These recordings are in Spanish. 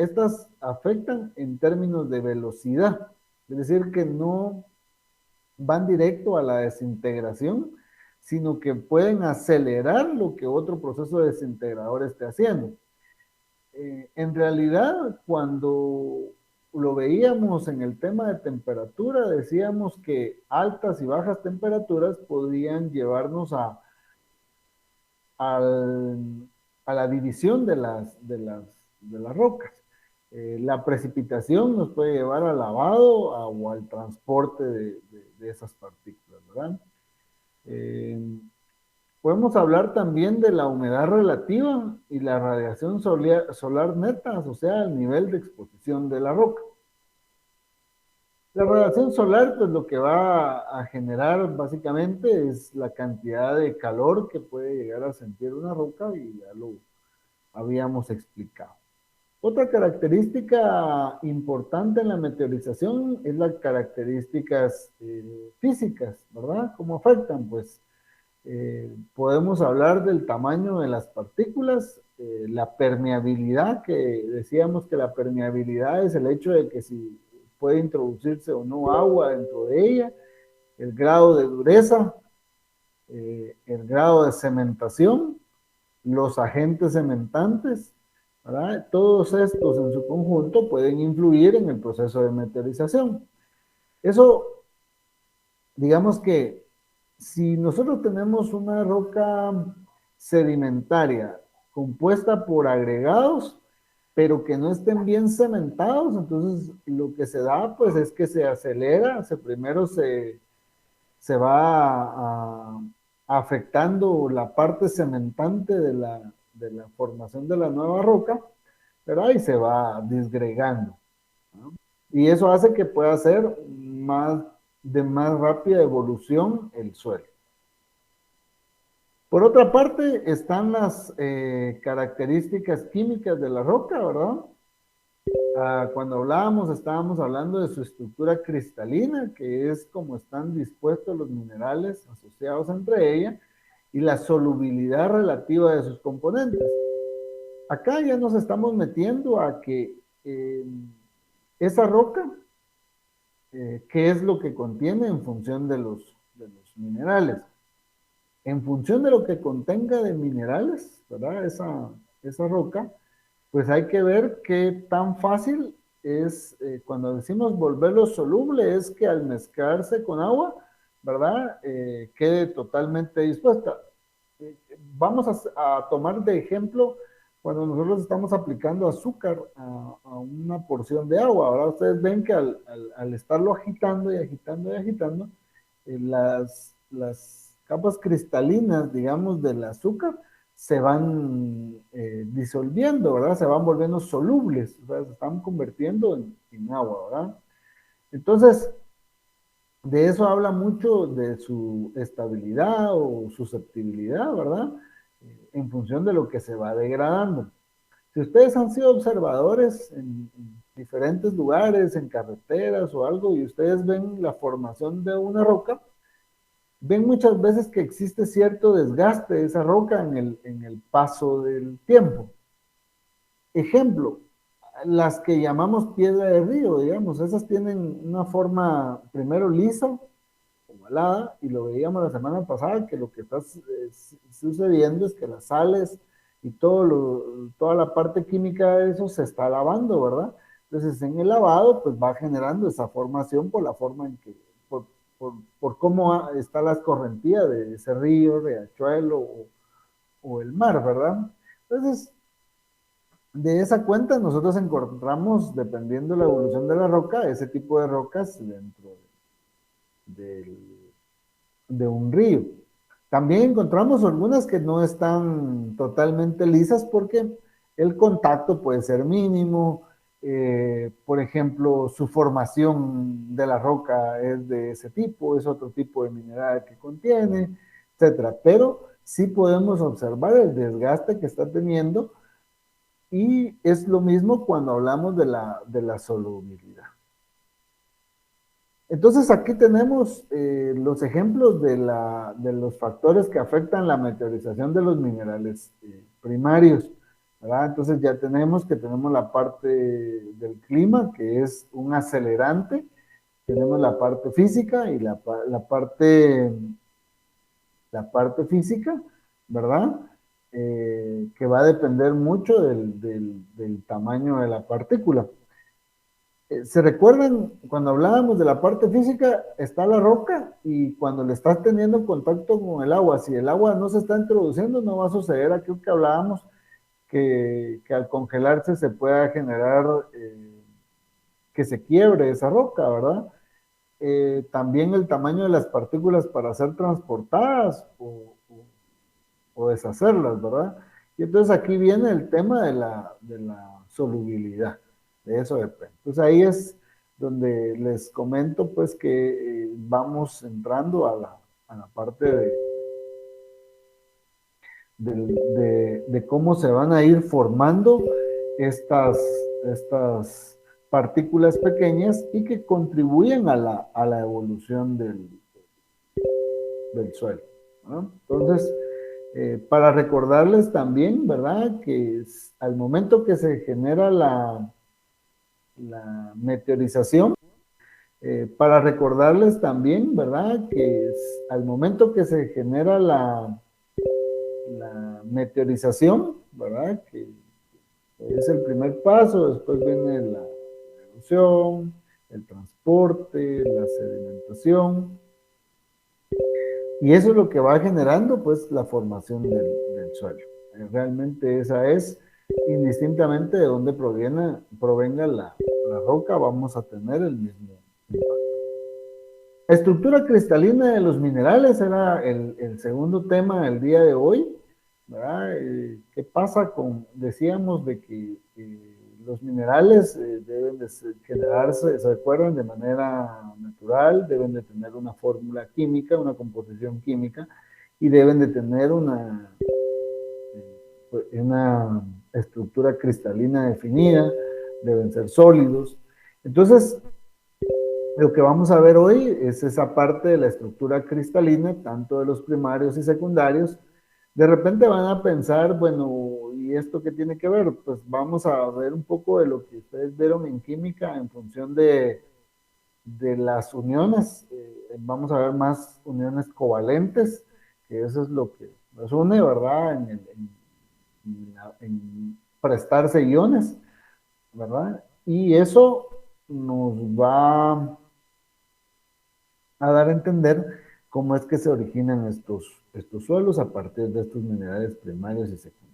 estas afectan en términos de velocidad, es decir, que no van directo a la desintegración, sino que pueden acelerar lo que otro proceso desintegrador esté haciendo. En realidad, cuando lo veíamos en el tema de temperatura, decíamos que altas y bajas temperaturas podían llevarnos al, a la división de las rocas. La precipitación nos puede llevar al lavado o al transporte de esas partículas, ¿verdad? Eh, Podemos hablar también de la humedad relativa y la radiación solar neta asociada al nivel de exposición de la roca. La radiación solar, pues lo que va a generar básicamente es la cantidad de calor que puede llegar a sentir una roca y ya lo habíamos explicado. Otra característica importante en la meteorización es las características físicas, ¿verdad? ¿Cómo afectan? Pues podemos hablar del tamaño de las partículas, la permeabilidad, que decíamos que la permeabilidad es el hecho de que si puede introducirse o no agua dentro de ella, el grado de dureza, el grado de cementación, los agentes cementantes, ¿verdad? Todos estos en su conjunto pueden influir en el proceso de meteorización. Eso, digamos que si nosotros tenemos una roca sedimentaria compuesta por agregados, pero que no estén bien cementados, entonces lo que se da pues es que se acelera, primero se va afectando la parte cementante de la formación de la nueva roca, ¿verdad? Y se va disgregando, ¿no? Y eso hace que pueda ser de más rápida evolución el suelo. Por otra parte, están las características químicas de la roca, ¿verdad? Cuando hablábamos, estábamos hablando de su estructura cristalina, que es como están dispuestos los minerales asociados entre ellas, y la solubilidad relativa de sus componentes. Acá ya nos estamos metiendo a que esa roca, ¿qué es lo que contiene en función de los minerales? En función de lo que contenga de minerales, ¿verdad? Esa roca, pues hay que ver qué tan fácil es, cuando decimos volverlo soluble, es que al mezclarse con agua, ¿verdad? Quede totalmente dispuesta. Vamos a tomar de ejemplo cuando nosotros estamos aplicando azúcar a una porción de agua. Ahora ustedes ven que al estarlo agitando y agitando y agitando, las capas cristalinas, digamos, del azúcar se van disolviendo, ¿verdad? Se van volviendo solubles, o sea, se están convirtiendo en agua, ¿verdad? Entonces, de eso habla mucho de su estabilidad o susceptibilidad, ¿verdad? En función de lo que se va degradando. Si ustedes han sido observadores en diferentes lugares, en carreteras o algo, y ustedes ven la formación de una roca, ven muchas veces que existe cierto desgaste de esa roca en el paso del tiempo. Ejemplo, las que llamamos piedra de río, digamos, esas tienen una forma primero lisa, ovalada, y lo veíamos la semana pasada, que lo que está sucediendo es que las sales y toda la parte química de eso se está lavando, ¿verdad? Entonces en el lavado pues va generando esa formación por la forma en que, por cómo está la escorrentía de ese río, riachuelo o el mar, ¿verdad? Entonces, de esa cuenta nosotros encontramos, dependiendo de la evolución de la roca, ese tipo de rocas dentro del de un río. También encontramos algunas que no están totalmente lisas porque el contacto puede ser mínimo, por ejemplo, su formación de la roca es de ese tipo, es otro tipo de mineral que contiene, etcétera. Pero sí podemos observar el desgaste que está teniendo y es lo mismo cuando hablamos de la solubilidad. Entonces aquí tenemos los ejemplos de los factores que afectan la meteorización de los minerales primarios. ¿verdad? Entonces ya tenemos la parte del clima, que es un acelerante, tenemos la parte física y la parte física, ¿verdad? Que va a depender mucho del tamaño de la partícula. ¿Se recuerdan cuando hablábamos de la parte física? Está la roca y cuando le estás teniendo contacto con el agua, si el agua no se está introduciendo, no va a suceder aquello que hablábamos, que al congelarse se pueda generar que se quiebre esa roca, ¿verdad? También el tamaño de las partículas para ser transportadas o deshacerlas, ¿verdad? Y entonces aquí viene el tema de la solubilidad, de eso depende. Entonces ahí es donde les comento pues que vamos entrando a la parte de cómo se van a ir formando estas partículas pequeñas y que contribuyen a la evolución del suelo, ¿no? Entonces, para recordarles también, ¿verdad? Que al momento que se genera la meteorización, para recordarles también, ¿verdad? Que al momento que se genera la meteorización, ¿verdad? Que es el primer paso, después viene la erosión, el transporte, la sedimentación, y eso es lo que va generando, pues, la formación del suelo. Realmente esa es, indistintamente de dónde provenga la roca, vamos a tener el mismo impacto. Estructura cristalina de los minerales era el segundo tema del día de hoy, ¿verdad? ¿Qué pasa decíamos de que los minerales deben de generarse, se recuerdan, de manera natural, deben de tener una fórmula química, una composición química, y deben de tener una estructura cristalina definida, deben ser sólidos. Entonces, lo que vamos a ver hoy es esa parte de la estructura cristalina, tanto de los primarios y secundarios. De repente van a pensar, bueno, ¿y esto qué tiene que ver? Pues vamos a ver un poco de lo que ustedes vieron en química en función de las uniones. Vamos a ver más uniones covalentes, que eso es lo que nos une, ¿verdad? En prestarse iones, ¿verdad? Y eso nos va a dar a entender cómo es que se originan estos suelos a partir de estos minerales primarios y secundarios.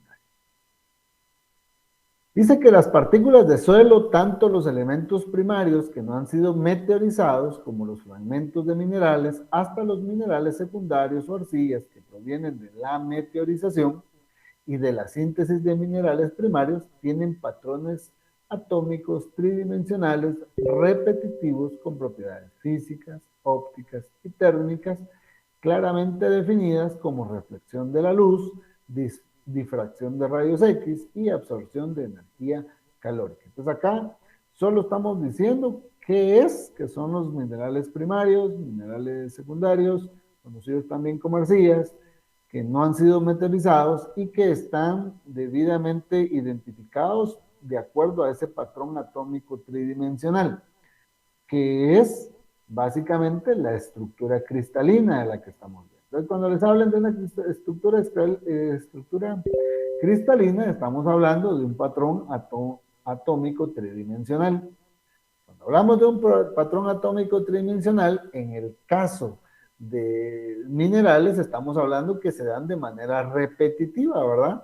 Dice que las partículas de suelo, tanto los elementos primarios que no han sido meteorizados, como los fragmentos de minerales, hasta los minerales secundarios o arcillas que provienen de la meteorización y de la síntesis de minerales primarios, tienen patrones atómicos tridimensionales repetitivos con propiedades físicas, ópticas y térmicas claramente definidas como reflexión de la luz, difracción de rayos X y absorción de energía calórica. Entonces acá solo estamos diciendo qué son los minerales primarios, minerales secundarios, conocidos también como arcillas, que no han sido meteorizados y que están debidamente identificados de acuerdo a ese patrón atómico tridimensional, que es básicamente la estructura cristalina de la que estamos viendo. Entonces, cuando les hablan de una estructura cristalina, estamos hablando de un patrón atómico tridimensional. Cuando hablamos de un patrón atómico tridimensional, en el caso de minerales, estamos hablando que se dan de manera repetitiva, ¿verdad?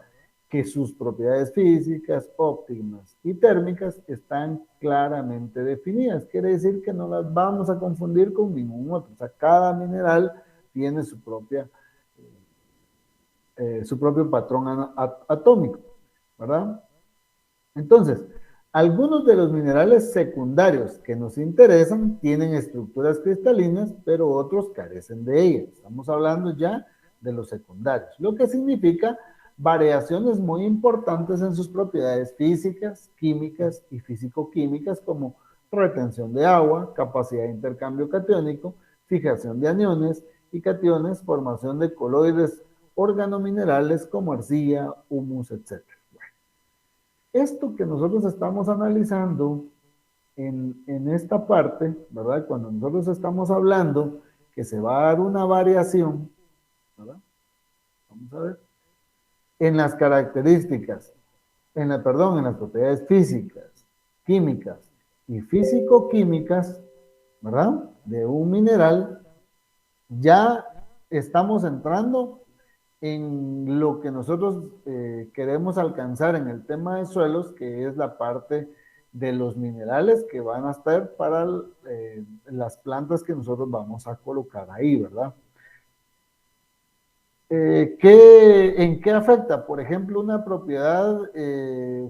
Que sus propiedades físicas, ópticas y térmicas están claramente definidas. Quiere decir que no las vamos a confundir con ningún otro. O sea, cada mineral tiene su propio patrón atómico, ¿verdad? Entonces, algunos de los minerales secundarios que nos interesan tienen estructuras cristalinas, pero otros carecen de ellas. Estamos hablando ya de los secundarios, lo que significa variaciones muy importantes en sus propiedades físicas, químicas y físico-químicas, como retención de agua, capacidad de intercambio catiónico, fijación de aniones y cationes, formación de coloides organominerales como arcilla, humus, etc. Esto que nosotros estamos analizando en esta parte, ¿verdad? Cuando nosotros estamos hablando que se va a dar una variación, ¿verdad? Vamos a ver, en las características, perdón, en las propiedades físicas, químicas y físico-químicas, ¿verdad? De un mineral, ya estamos entrando en lo que nosotros queremos alcanzar en el tema de suelos, que es la parte de los minerales que van a estar para las plantas que nosotros vamos a colocar ahí, ¿verdad? ¿En qué afecta? Por ejemplo, una propiedad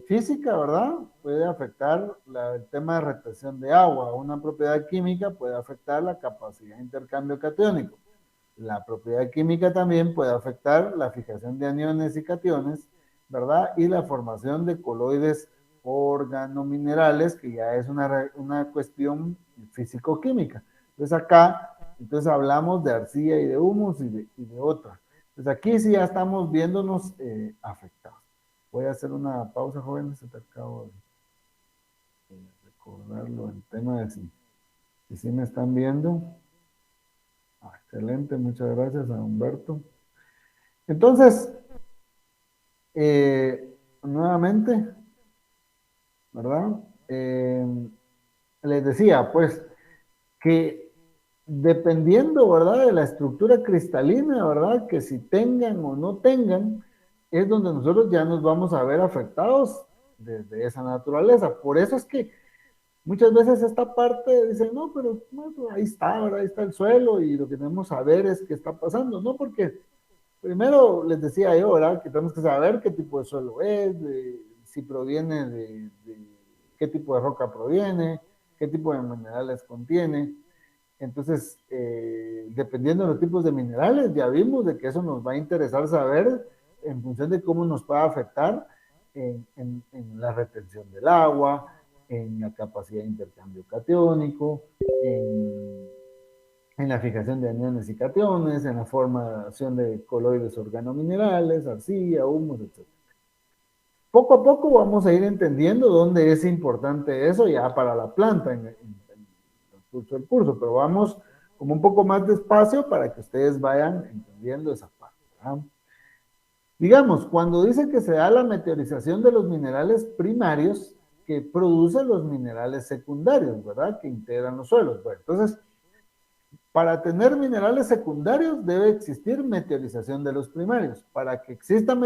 física, ¿verdad? Puede afectar el tema de retención de agua. Una propiedad química puede afectar la capacidad de intercambio catiónico. La propiedad química también puede afectar la fijación de aniones y cationes, ¿verdad? Y la formación de coloides organominerales, que ya es una cuestión físico-química. Entonces acá, hablamos de arcilla y de humus y de otras. Entonces aquí sí ya estamos viéndonos afectados. Voy a hacer una pausa, jóvenes, te acabo de recordarlo el tema de si me están viendo. Excelente, muchas gracias a Humberto. Entonces, nuevamente, ¿verdad? Les decía, pues, que dependiendo, ¿verdad? De la estructura cristalina, ¿verdad? Que si tengan o no tengan, es donde nosotros ya nos vamos a ver afectados desde esa naturaleza. Por eso es que muchas veces esta parte dice, no, pero no, pues ahí está, ¿verdad? Ahí está el suelo y lo que tenemos que saber es qué está pasando, ¿no? Porque primero les decía yo, ¿verdad? Que tenemos que saber qué tipo de suelo es, si proviene de qué tipo de roca proviene, qué tipo de minerales contiene. Entonces, dependiendo de los tipos de minerales, ya vimos de que eso nos va a interesar saber en función de cómo nos puede afectar en la retención del agua, en la capacidad de intercambio catiónico, en la fijación de aniones y cationes, en la formación de coloides organominerales, arcilla, humus, etc. Poco a poco vamos a ir entendiendo dónde es importante eso ya para la planta en el curso del curso, pero vamos como un poco más despacio para que ustedes vayan entendiendo esa parte, ¿verdad? Digamos, cuando dice que se da la meteorización de los minerales primarios que producen los minerales secundarios, ¿verdad? Que integran los suelos. Bueno, entonces, para tener minerales secundarios debe existir meteorización de los primarios. Para que existan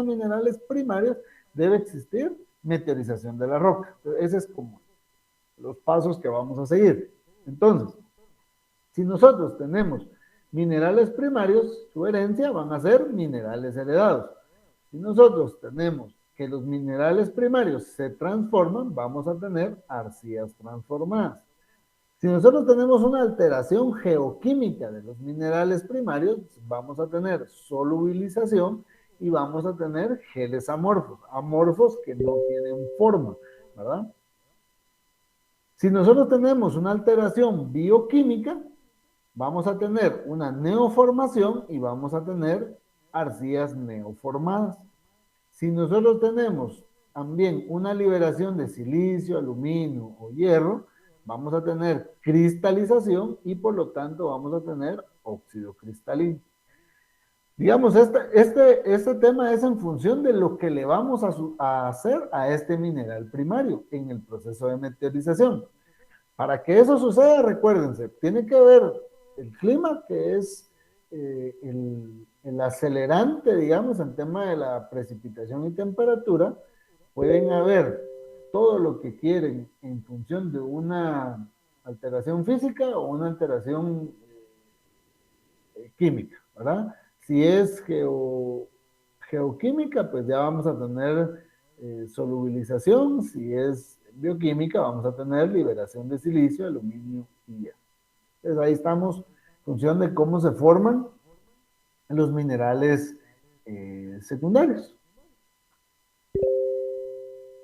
minerales primarios debe existir meteorización de la roca. Ese es como los pasos que vamos a seguir. Entonces, si nosotros tenemos minerales primarios, su herencia van a ser minerales heredados. Si nosotros tenemos que los minerales primarios se transforman, vamos a tener arcillas transformadas. Si nosotros tenemos una alteración geoquímica de los minerales primarios, vamos a tener solubilización y vamos a tener geles amorfos que no tienen forma, ¿verdad? Si nosotros tenemos una alteración bioquímica, vamos a tener una neoformación y vamos a tener arcillas neoformadas. Si nosotros tenemos también una liberación de silicio, aluminio o hierro, vamos a tener cristalización y por lo tanto vamos a tener óxido cristalino. Digamos, este tema es en función de lo que le vamos a hacer a este mineral primario en el proceso de meteorización. Para que eso suceda, recuérdense, tiene que ver el clima, que es el acelerante, digamos, en tema de la precipitación y temperatura. Pueden haber todo lo que quieren en función de una alteración física o una alteración química, ¿verdad? Si es geoquímica, pues ya vamos a tener solubilización. Si es bioquímica, vamos a tener liberación de silicio, aluminio y hierro. Entonces ahí estamos en función de cómo se forman los minerales secundarios.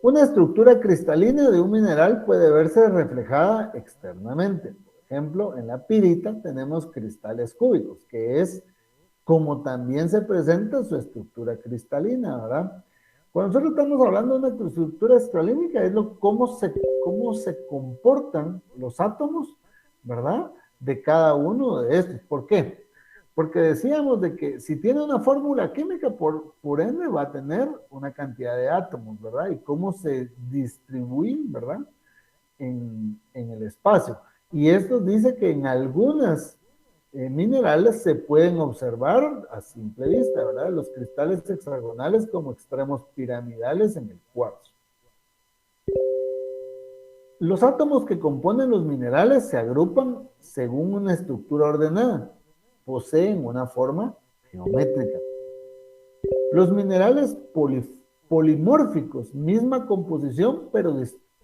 Una estructura cristalina de un mineral puede verse reflejada externamente. Por ejemplo, en la pirita tenemos cristales cúbicos, que es como también se presenta su estructura cristalina, ¿verdad? Cuando nosotros estamos hablando de una estructura extralínica, es cómo se comportan los átomos, ¿verdad? De cada uno de estos. ¿Por qué? Porque decíamos de que si tiene una fórmula química, por ende va a tener una cantidad de átomos, ¿verdad? Y cómo se distribuyen, ¿verdad? En el espacio. Y esto dice que en algunas minerales se pueden observar a simple vista, ¿verdad? Los cristales hexagonales como extremos piramidales en el cuarzo. Los átomos que componen los minerales se agrupan según una estructura ordenada. Poseen una forma geométrica. Los minerales polimórficos, misma composición, pero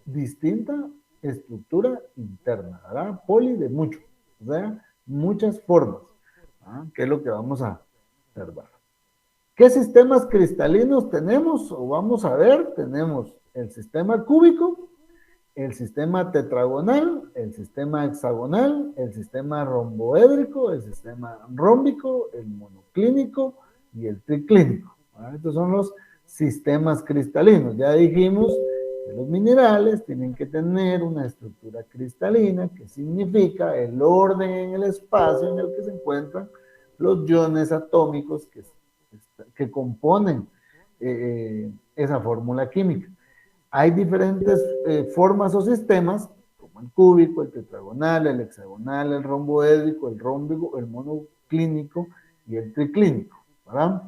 distinta estructura interna, ¿verdad? Poli de mucho, o sea, muchas formas, ¿verdad? Que es lo que vamos a observar. ¿Qué sistemas cristalinos tenemos? O vamos a ver, tenemos el sistema cúbico, el sistema tetragonal, el sistema hexagonal, el sistema romboédrico, el sistema rómbico, el monoclínico y el triclínico. ¿Vale? Estos son los sistemas cristalinos. Ya dijimos que los minerales tienen que tener una estructura cristalina, que significa el orden en el espacio en el que se encuentran los iones atómicos que componen esa fórmula química. Hay diferentes formas o sistemas, como el cúbico, el tetragonal, el hexagonal, el romboédrico, el rómbico, el monoclínico y el triclínico, ¿verdad?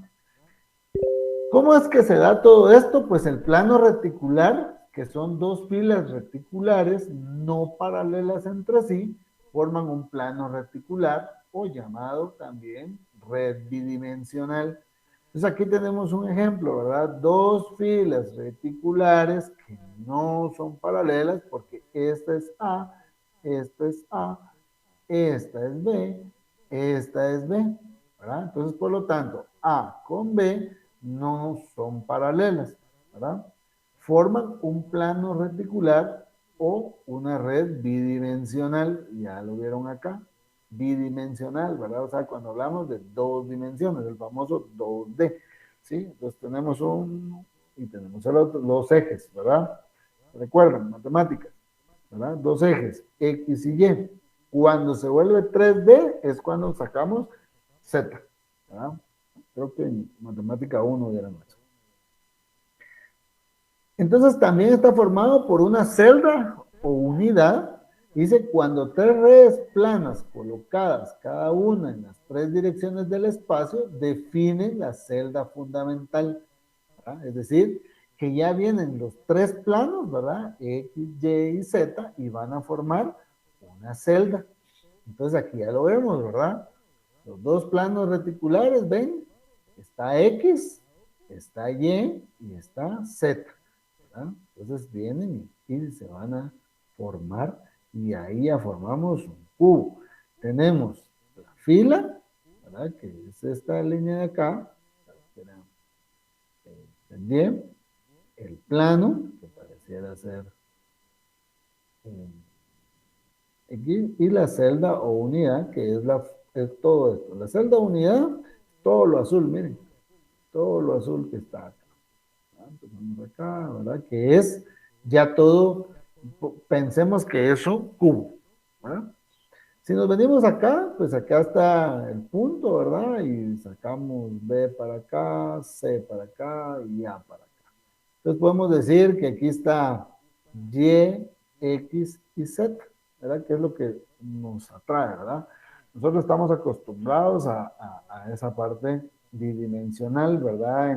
¿Cómo es que se da todo esto? Pues el plano reticular, que son dos filas reticulares no paralelas entre sí, forman un plano reticular o llamado también red bidimensional. Entonces aquí tenemos un ejemplo, ¿verdad? Dos filas reticulares que no son paralelas porque esta es A, esta es A, esta es B, esta es B, ¿verdad? Entonces, por lo tanto, A con B no son paralelas, ¿verdad? Forman un plano reticular o una red bidimensional, ya lo vieron acá, bidimensional, ¿verdad? O sea, cuando hablamos de dos dimensiones, el famoso 2D, ¿sí? Entonces tenemos uno y tenemos el otro, los ejes, ¿verdad? Recuerden, matemáticas, ¿verdad? Dos ejes, X y Y. Cuando se vuelve 3D es cuando sacamos Z, ¿verdad? Creo que en matemática 1 vieron eso. Entonces también está formado por una celda o unidad. Dice, cuando tres redes planas colocadas cada una en las tres direcciones del espacio definen la celda fundamental, ¿verdad? Es decir, que ya vienen los tres planos, ¿verdad? X, Y y Z y van a formar una celda. Entonces aquí ya lo vemos, ¿verdad? Los dos planos reticulares, ¿ven? Está X, está Y y está Z, ¿verdad? Entonces vienen y se van a formar y ahí ya formamos un cubo. Tenemos la fila, ¿verdad? Que es esta línea de acá, el el plano, que pareciera ser X, y la celda o unidad, que es todo esto. La celda unidad, todo lo azul, miren, todo lo azul que está acá. Empezamos acá, ¿verdad? Que es ya todo, pensemos que es un cubo, ¿verdad? Si nos venimos acá, pues acá está el punto, ¿verdad? Y sacamos B para acá, C para acá y A para acá. Entonces podemos decir que aquí está Y, X y Z, ¿verdad? Que es lo que nos atrae, ¿verdad? Nosotros estamos acostumbrados a esa parte bidimensional, ¿verdad?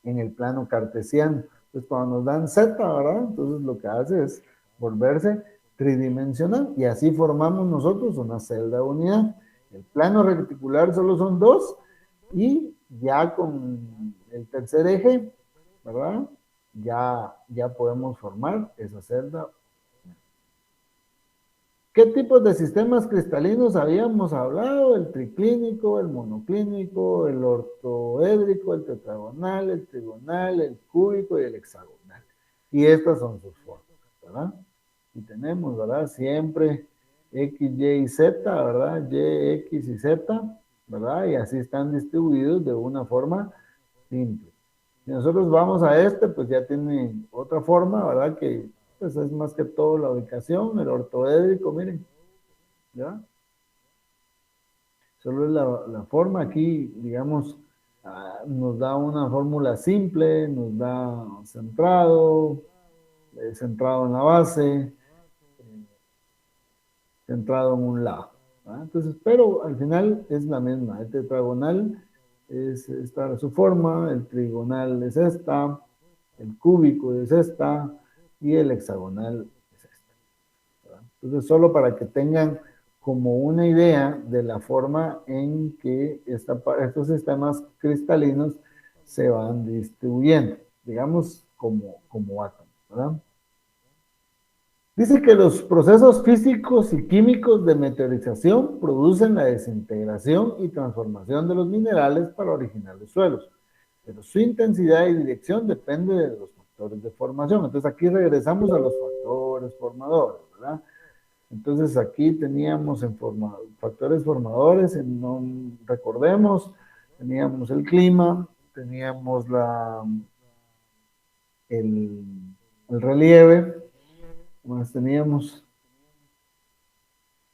En el plano cartesiano. Entonces, cuando nos dan Z, ¿verdad? Entonces lo que hace es volverse tridimensional y así formamos nosotros una celda unidad. El plano reticular solo son dos y ya con el tercer eje, ¿verdad? Ya podemos formar esa celda. ¿Qué tipos de sistemas cristalinos habíamos hablado? El triclínico, el monoclínico, el ortoédrico, el tetragonal, el trigonal, el cúbico y el hexagonal. Y estas son sus formas, ¿verdad? Y tenemos, ¿verdad? Siempre X, Y y Z, ¿verdad? Y, X y Z, ¿verdad? Y así están distribuidos de una forma simple. Si nosotros vamos a este, pues ya tiene otra forma, ¿verdad? Que pues es más que todo la ubicación, el ortoédrico, miren, ¿ya? Solo es la forma aquí, digamos, nos da una fórmula simple, nos da centrado, centrado en la base, centrado en un lado, ¿verdad? Entonces, pero al final es la misma, el tetragonal es esta su forma, el trigonal es esta, el cúbico es esta y el hexagonal es esta, ¿verdad? Entonces, solo para que tengan como una idea de la forma en que estos sistemas cristalinos se van distribuyendo, digamos, como átomos, ¿verdad? Dice que los procesos físicos y químicos de meteorización producen la desintegración y transformación de los minerales para originar los suelos, pero su intensidad y dirección depende de los factores de formación. Entonces aquí regresamos a los factores formadores, ¿verdad? Entonces aquí teníamos factores formadores, no recordemos, teníamos el clima, teníamos el, el relieve, más teníamos,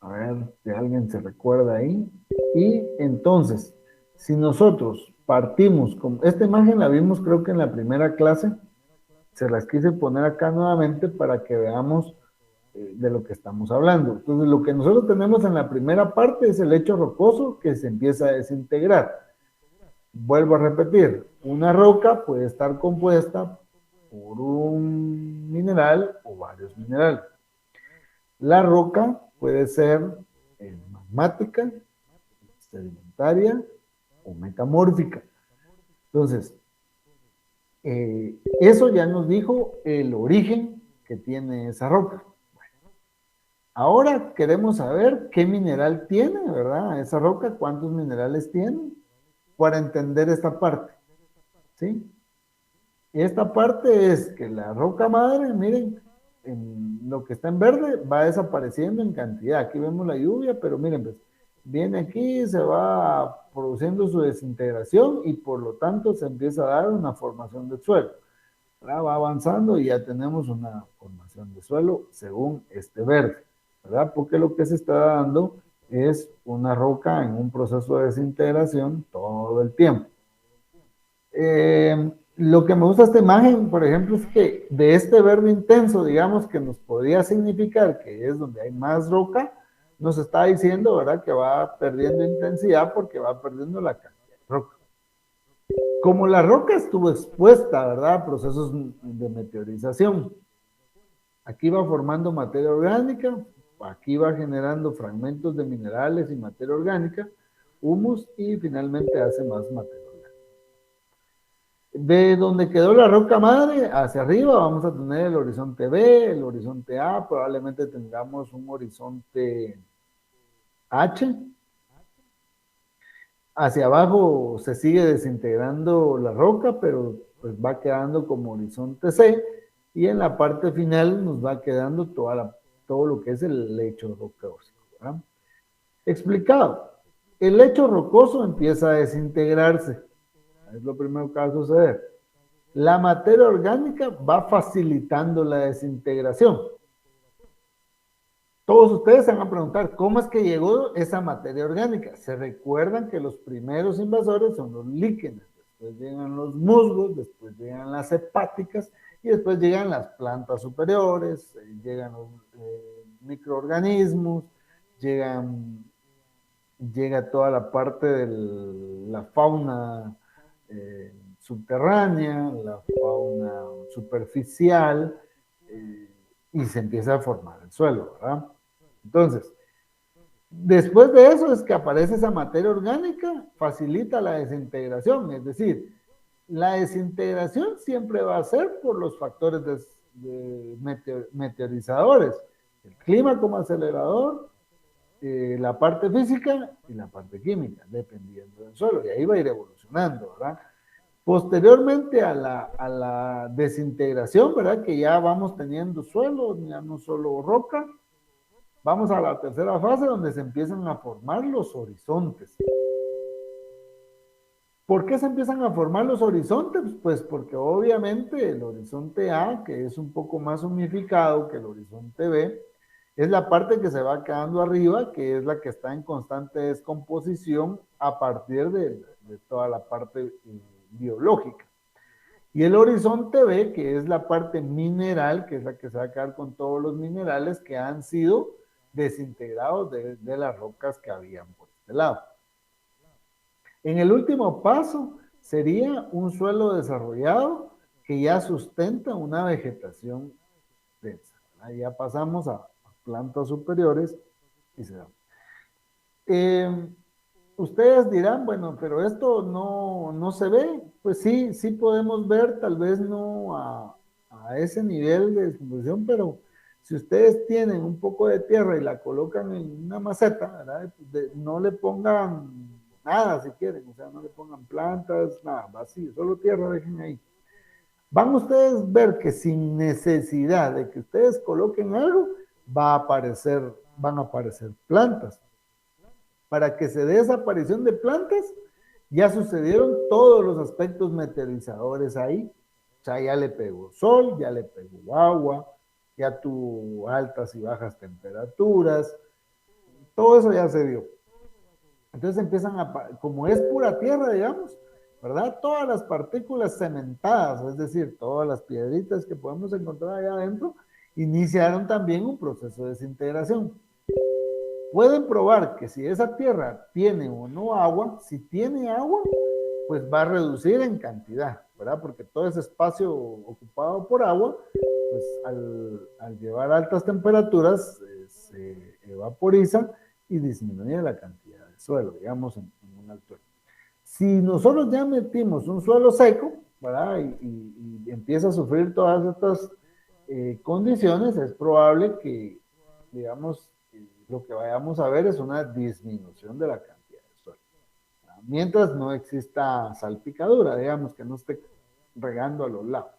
a ver si alguien se recuerda ahí. Y entonces, si nosotros partimos con esta imagen, la vimos creo que en la primera clase, se las quise poner acá nuevamente para que veamos de lo que estamos hablando. Entonces, lo que nosotros tenemos en la primera parte es el lecho rocoso que se empieza a desintegrar. Vuelvo a repetir, una roca puede estar compuesta por un mineral o varios minerales. La roca puede ser magmática, sedimentaria o metamórfica. Entonces, eso ya nos dijo el origen que tiene esa roca. Ahora queremos saber qué mineral tiene, ¿verdad? Esa roca, cuántos minerales tiene, para entender esta parte, ¿sí? Y esta parte es que la roca madre, miren, en lo que está en verde va desapareciendo en cantidad. Aquí vemos la lluvia, pero miren, pues, viene aquí, se va produciendo su desintegración y por lo tanto se empieza a dar una formación de suelo, ¿verdad? Va avanzando y ya tenemos una formación de suelo según este verde, ¿verdad? Porque lo que se está dando es una roca en un proceso de desintegración todo el tiempo. Lo que me gusta de esta imagen, por ejemplo, es que de este verde intenso, digamos, que nos podría significar que es donde hay más roca, nos está diciendo, ¿verdad?, que va perdiendo intensidad porque va perdiendo la cantidad de roca. Como la roca estuvo expuesta, ¿verdad?, a procesos de meteorización, aquí va formando materia orgánica, aquí va generando fragmentos de minerales y materia orgánica, humus y finalmente hace más materia. De donde quedó la roca madre hacia arriba vamos a tener el horizonte B, el horizonte A, probablemente tengamos un horizonte H. Hacia abajo se sigue desintegrando la roca, pero pues va quedando como horizonte C y en la parte final nos va quedando todo lo que es el lecho rocoso, ¿verdad? Explicado, el lecho rocoso empieza a desintegrarse. Es lo primero que va a suceder. La materia orgánica va facilitando la desintegración. Todos ustedes se van a preguntar, ¿cómo es que llegó esa materia orgánica? Se recuerdan que los primeros invasores son los líquenes, después llegan los musgos, después llegan las hepáticas y después llegan las plantas superiores, llegan los microorganismos, llega toda la parte de la fauna subterránea, la fauna superficial, y se empieza a formar el suelo, ¿verdad? Entonces, después de eso es que aparece esa materia orgánica, facilita la desintegración, es decir, la desintegración siempre va a ser por los factores meteorizadores, el clima como acelerador, la parte física y la parte química, dependiendo del suelo, y ahí va a ir evolucionando, ¿verdad? Posteriormente a la desintegración, ¿verdad? Que ya vamos teniendo suelo, ya no solo roca, vamos a la tercera fase donde se empiezan a formar los horizontes. ¿Por qué se empiezan a formar los horizontes? Pues porque obviamente el horizonte A, que es un poco más unificado que el horizonte B, es la parte que se va quedando arriba, que es la que está en constante descomposición a partir de toda la parte biológica. Y el horizonte B, que es la parte mineral, que es la que se va a quedar con todos los minerales que han sido desintegrados de las rocas que habían por este lado. En el último paso sería un suelo desarrollado que ya sustenta una vegetación densa. Ahí ya pasamos a plantas superiores y se da. Eh, Ustedes dirán, bueno, pero esto no se ve. Pues sí, sí podemos ver, tal vez no a ese nivel de descomposición, pero si ustedes tienen un poco de tierra y la colocan en una maceta, ¿verdad? No le pongan nada si quieren, o sea, no le pongan plantas, nada, vacío, solo tierra dejen ahí. Van ustedes a ver que sin necesidad de que ustedes coloquen algo, van a aparecer plantas. Para que se dé esa aparición de plantas, ya sucedieron todos los aspectos meteorizadores ahí. O sea, ya le pegó sol, ya le pegó agua, ya tuvo altas y bajas temperaturas, todo eso ya se dio. Entonces empiezan como es pura tierra, digamos, ¿verdad? Todas las partículas cementadas, es decir, todas las piedritas que podemos encontrar allá adentro, iniciaron también un proceso de desintegración. Pueden probar que si esa tierra tiene o no agua, si tiene agua, pues va a reducir en cantidad, ¿verdad? Porque todo ese espacio ocupado por agua, pues al llevar altas temperaturas, se evaporiza y disminuye la cantidad de suelo, digamos, en una altura. Si nosotros ya metimos un suelo seco, ¿verdad? Y empieza a sufrir todas estas condiciones, es probable que, digamos, lo que vayamos a ver es una disminución de la cantidad de suelo. ¿Verdad? Mientras no exista salpicadura, digamos, que no esté regando a los lados.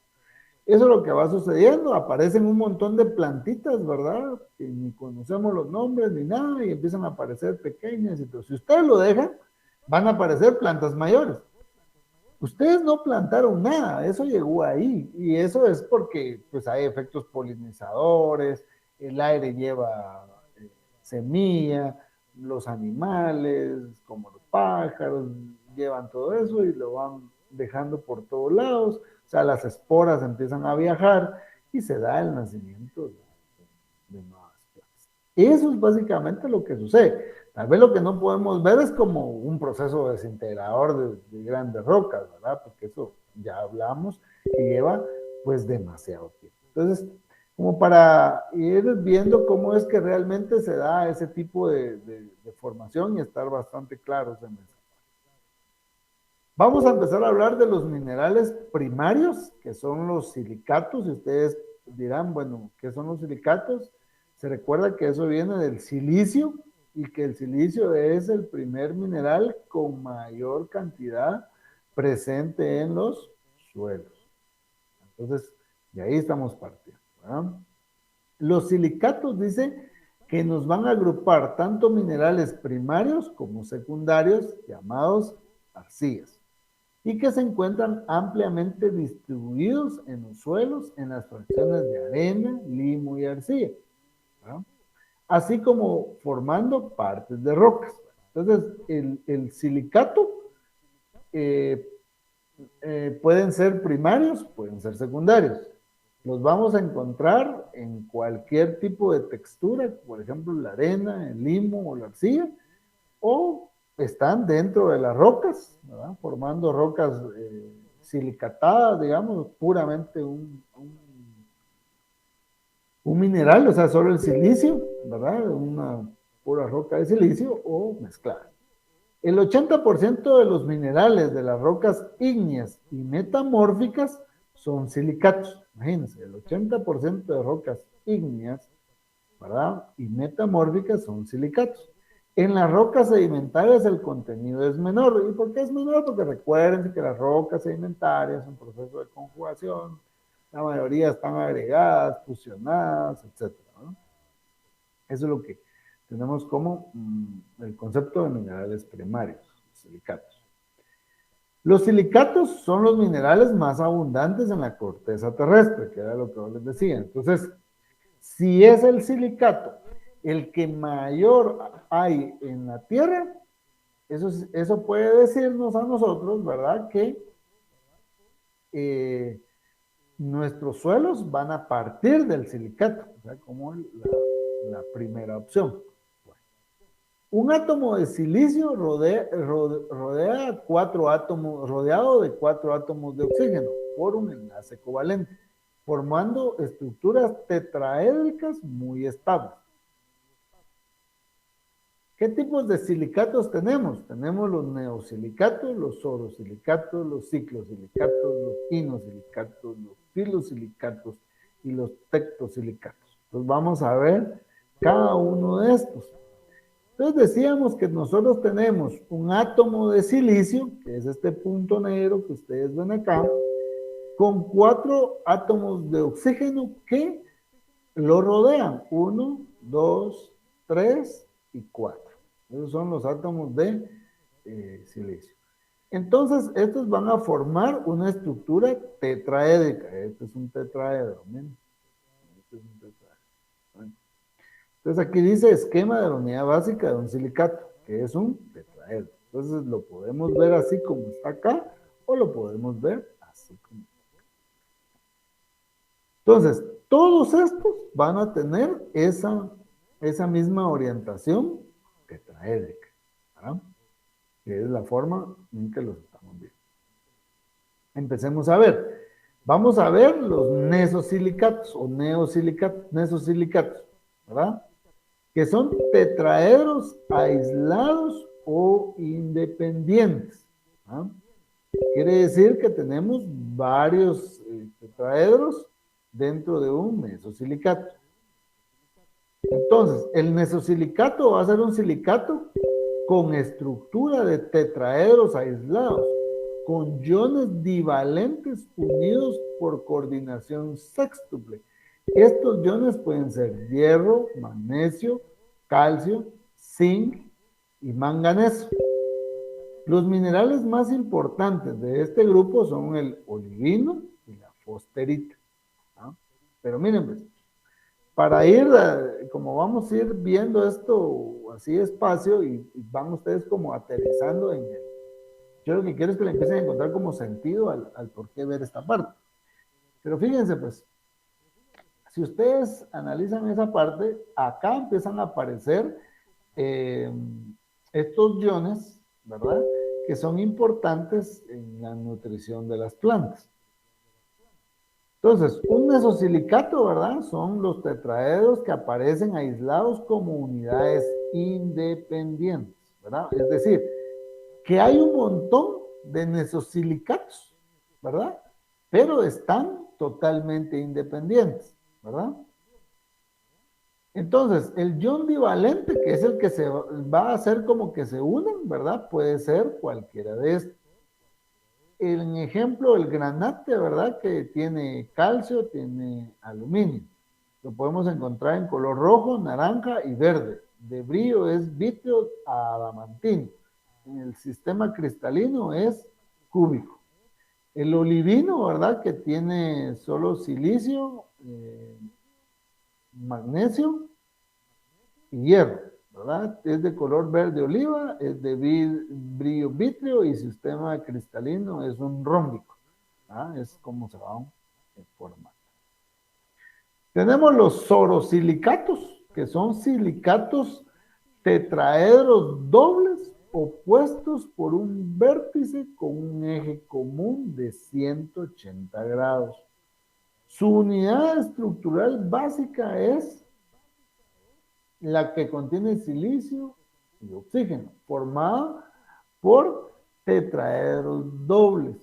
Eso es lo que va sucediendo, aparecen un montón de plantitas, ¿verdad? Que ni conocemos los nombres ni nada y empiezan a aparecer pequeñas y todo. Si ustedes lo dejan, van a aparecer plantas mayores. Ustedes no plantaron nada, eso llegó ahí y eso es porque pues hay efectos polinizadores, el aire lleva semilla, los animales como los pájaros llevan todo eso y lo van dejando por todos lados, o sea, las esporas empiezan a viajar y se da el nacimiento de nuevas plantas. Eso es básicamente lo que sucede. Tal vez lo que no podemos ver es como un proceso desintegrador de grandes rocas, ¿verdad? Porque eso ya hablamos y lleva pues demasiado tiempo. Entonces, como para ir viendo cómo es que realmente se da ese tipo de formación y estar bastante claros en eso. Vamos a empezar a hablar de los minerales primarios, que son los silicatos, y ustedes dirán, bueno, ¿qué son los silicatos? Se recuerda que eso viene del silicio, y que el silicio es el primer mineral con mayor cantidad presente en los suelos. Entonces, de ahí estamos partiendo, ¿verdad? Los silicatos dicen que nos van a agrupar tanto minerales primarios como secundarios, llamados arcillas, y que se encuentran ampliamente distribuidos en los suelos en las fracciones de arena, limo y arcilla, ¿verdad? Así como formando partes de rocas. Entonces, el silicato eh, pueden ser primarios, pueden ser secundarios. Los vamos a encontrar en cualquier tipo de textura, por ejemplo, la arena, el limo o la arcilla, o están dentro de las rocas, ¿verdad? Formando rocas silicatadas, digamos, puramente un mineral, o sea, solo el silicio, ¿verdad? Una pura roca de silicio o mezclada. El 80% de los minerales de las rocas ígneas y metamórficas son silicatos. Imagínense, el 80% de rocas ígneas, ¿verdad? Y metamórficas son silicatos. En las rocas sedimentarias el contenido es menor. ¿Y por qué es menor? Porque recuerden que las rocas sedimentarias son un proceso de conjugación, la mayoría están agregadas, fusionadas, etcétera, ¿no? Eso es lo que tenemos como el concepto de minerales primarios, silicatos. Los silicatos son los minerales más abundantes en la corteza terrestre, que era lo que yo les decía. Entonces, si es el silicato el que mayor hay en la tierra, eso puede decirnos a nosotros, ¿verdad? Que nuestros suelos van a partir del silicato, o sea, como la primera opción. Bueno, un átomo de silicio rodea cuatro átomos, rodeado de 4 átomos de oxígeno por un enlace covalente, formando estructuras tetraédricas muy estables. ¿Qué tipos de silicatos tenemos? Tenemos los neosilicatos, los orosilicatos, los ciclosilicatos, los inosilicatos, los filosilicatos y los tectosilicatos. Entonces vamos a ver cada uno de estos. Entonces decíamos que nosotros tenemos un átomo de silicio, que es este punto negro que ustedes ven acá, con 4 átomos de oxígeno que lo rodean. 1, 2, 3 y 4. Esos son los átomos de silicio. Entonces, estos van a formar una estructura tetraédrica. Este es un tetraedro. Miren. Este es un tetraedro. Bueno. Entonces, aquí dice esquema de la unidad básica de un silicato, que es un tetraedro. Entonces, lo podemos ver así como está acá, o lo podemos ver así como está acá. Entonces, todos estos van a tener esa misma orientación tetraédrica, ¿verdad? Que es la forma en que los estamos viendo. Empecemos a ver. Vamos a ver los nesosilicatos o nesosilicatos, ¿verdad? Que son tetraedros aislados o independientes, ¿verdad? Quiere decir que tenemos varios tetraedros dentro de un nesosilicato. Entonces, el nesosilicato va a ser un silicato con estructura de tetraedros aislados, con iones divalentes unidos por coordinación sextuple. Estos iones pueden ser hierro, magnesio, calcio, zinc y manganeso. Los minerales más importantes de este grupo son el olivino y la fosferita. ¿No? Pero miren, pues, para ir, como vamos a ir viendo esto así despacio y van ustedes como aterrizando en el... Yo lo que quiero es que le empiecen a encontrar como sentido al por qué ver esta parte. Pero fíjense pues, si ustedes analizan esa parte, acá empiezan a aparecer estos iones, ¿verdad? Que son importantes en la nutrición de las plantas. Entonces, un nesosilicato, ¿verdad? Son los tetraedros que aparecen aislados como unidades independientes, ¿verdad? Es decir, que hay un montón de nesosilicatos, ¿verdad? Pero están totalmente independientes, ¿verdad? Entonces, el ion divalente, que es el que se va a hacer como que se unen, ¿verdad? Puede ser cualquiera de estos. En ejemplo, el granate, ¿verdad? Que tiene calcio, tiene aluminio. Lo podemos encontrar en color rojo, naranja y verde. De brillo es vítreo a adamantino. En el sistema cristalino es cúbico. El olivino, ¿verdad? Que tiene solo silicio, magnesio y hierro, ¿verdad? Es de color verde oliva, es de brillo vítreo y sistema cristalino es un rómbico. ¿Ah? Es como se va a formar. Tenemos los sorosilicatos, que son silicatos tetraedros dobles opuestos por un vértice con un eje común de 180 grados. Su unidad estructural básica es la que contiene silicio y oxígeno, formada por tetraedros dobles.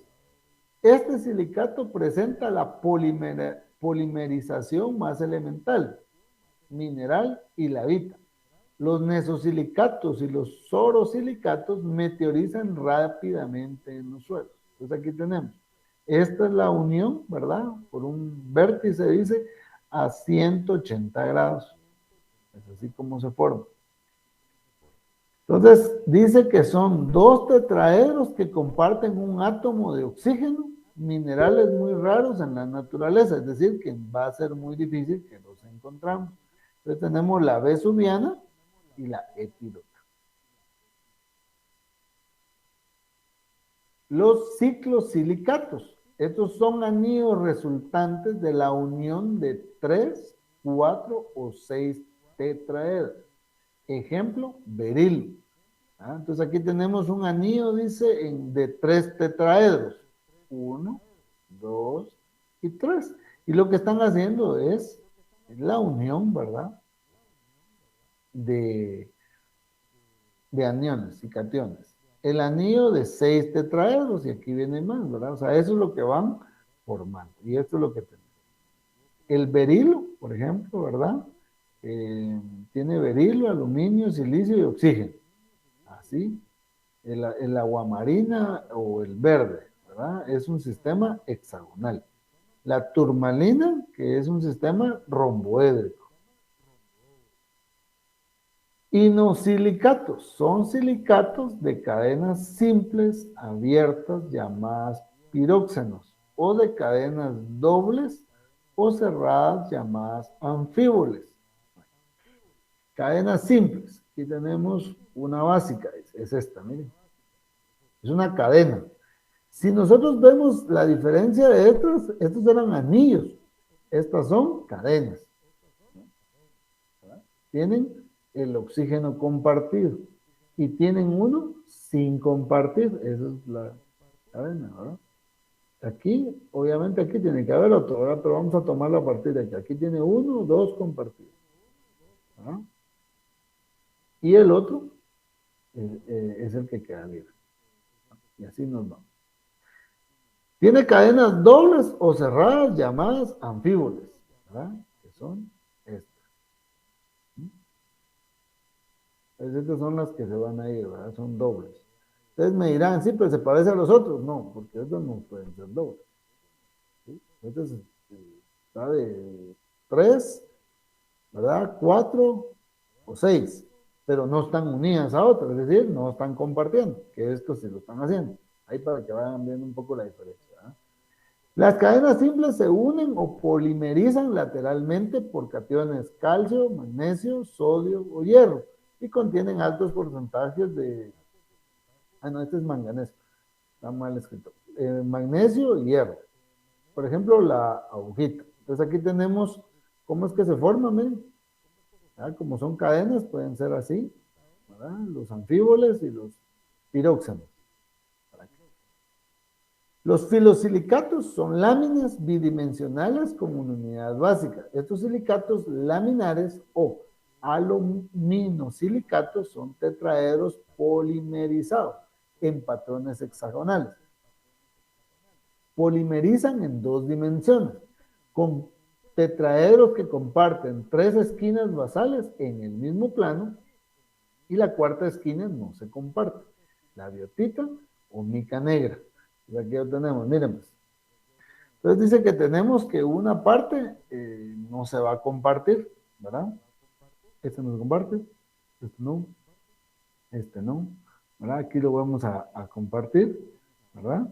Este silicato presenta la polimerización más elemental, mineral y lavita. Los nesosilicatos y los sorosilicatos meteorizan rápidamente en los suelos. Entonces aquí tenemos, esta es la unión, ¿verdad? Por un vértice, dice, a 180 grados. Es así como se forma. Entonces, dice que son dos tetraedros que comparten un átomo de oxígeno, minerales muy raros en la naturaleza, es decir, que va a ser muy difícil que los encontramos. Entonces tenemos la vesuviana y la epidota. Los ciclosilicatos, estos son anillos resultantes de la unión de 3, 4 o 6 tetraedros. Ejemplo, berilo. Entonces aquí tenemos un anillo, dice, de 3 tetraedros. 1, 2 y 3. Y lo que están haciendo es la unión, ¿verdad? De aniones y cationes. El anillo de 6 tetraedros, y aquí viene más, ¿verdad? O sea, eso es lo que van formando. Y esto es lo que tenemos. El berilo, por ejemplo, ¿verdad? Tiene berilo, aluminio, silicio y oxígeno. Así. El aguamarina o el verde, ¿verdad? Es un sistema hexagonal. La turmalina, que es un sistema romboédrico. Inosilicatos son silicatos de cadenas simples abiertas llamadas piróxenos o de cadenas dobles o cerradas llamadas anfíboles. Cadenas simples. Aquí tenemos una básica, es esta, miren. Es una cadena. Si nosotros vemos la diferencia de estos eran anillos. Estas son cadenas. Tienen el oxígeno compartido y tienen uno sin compartir. Esa es la cadena, ¿verdad? Aquí, obviamente aquí tiene que haber otro, ¿verdad? Pero vamos a tomarlo a partir de aquí. Aquí tiene uno, dos compartidos. ¿Verdad? Y el otro es el que queda libre. Y así nos vamos. Tiene cadenas dobles o cerradas llamadas anfíboles, ¿verdad? Que son estas. Estas son las que se van a ir, ¿verdad? Son dobles. Ustedes me dirán, sí, pero se parece a los otros. No, porque estos no pueden ser dobles. ¿Sí? Este está de 3, ¿verdad? 4 o 6, pero no están unidas a otras, es decir, no están compartiendo, que estos sí lo están haciendo. Ahí para que vayan viendo un poco la diferencia, ¿verdad? Las cadenas simples se unen o polimerizan lateralmente por cationes calcio, magnesio, sodio o hierro y contienen altos porcentajes de... Ah, no, este es manganeso, está mal escrito. Magnesio y hierro. Por ejemplo, la agujita. Entonces aquí tenemos cómo es que se forman, miren. Como son cadenas, pueden ser así, ¿verdad? Los anfíboles y los piróxenos. Los filosilicatos son láminas bidimensionales con una unidad básica. Estos silicatos laminares o aluminosilicatos son tetraedros polimerizados en patrones hexagonales. Polimerizan en 2 dimensiones, con tetraedros que comparten 3 esquinas basales en el mismo plano y la cuarta esquina no se comparte. La biotita o mica negra. Y aquí lo tenemos, miren. Entonces dice que tenemos que una parte no se va a compartir, ¿verdad? Este no se comparte, este no, ¿verdad? Aquí lo vamos a compartir, ¿verdad?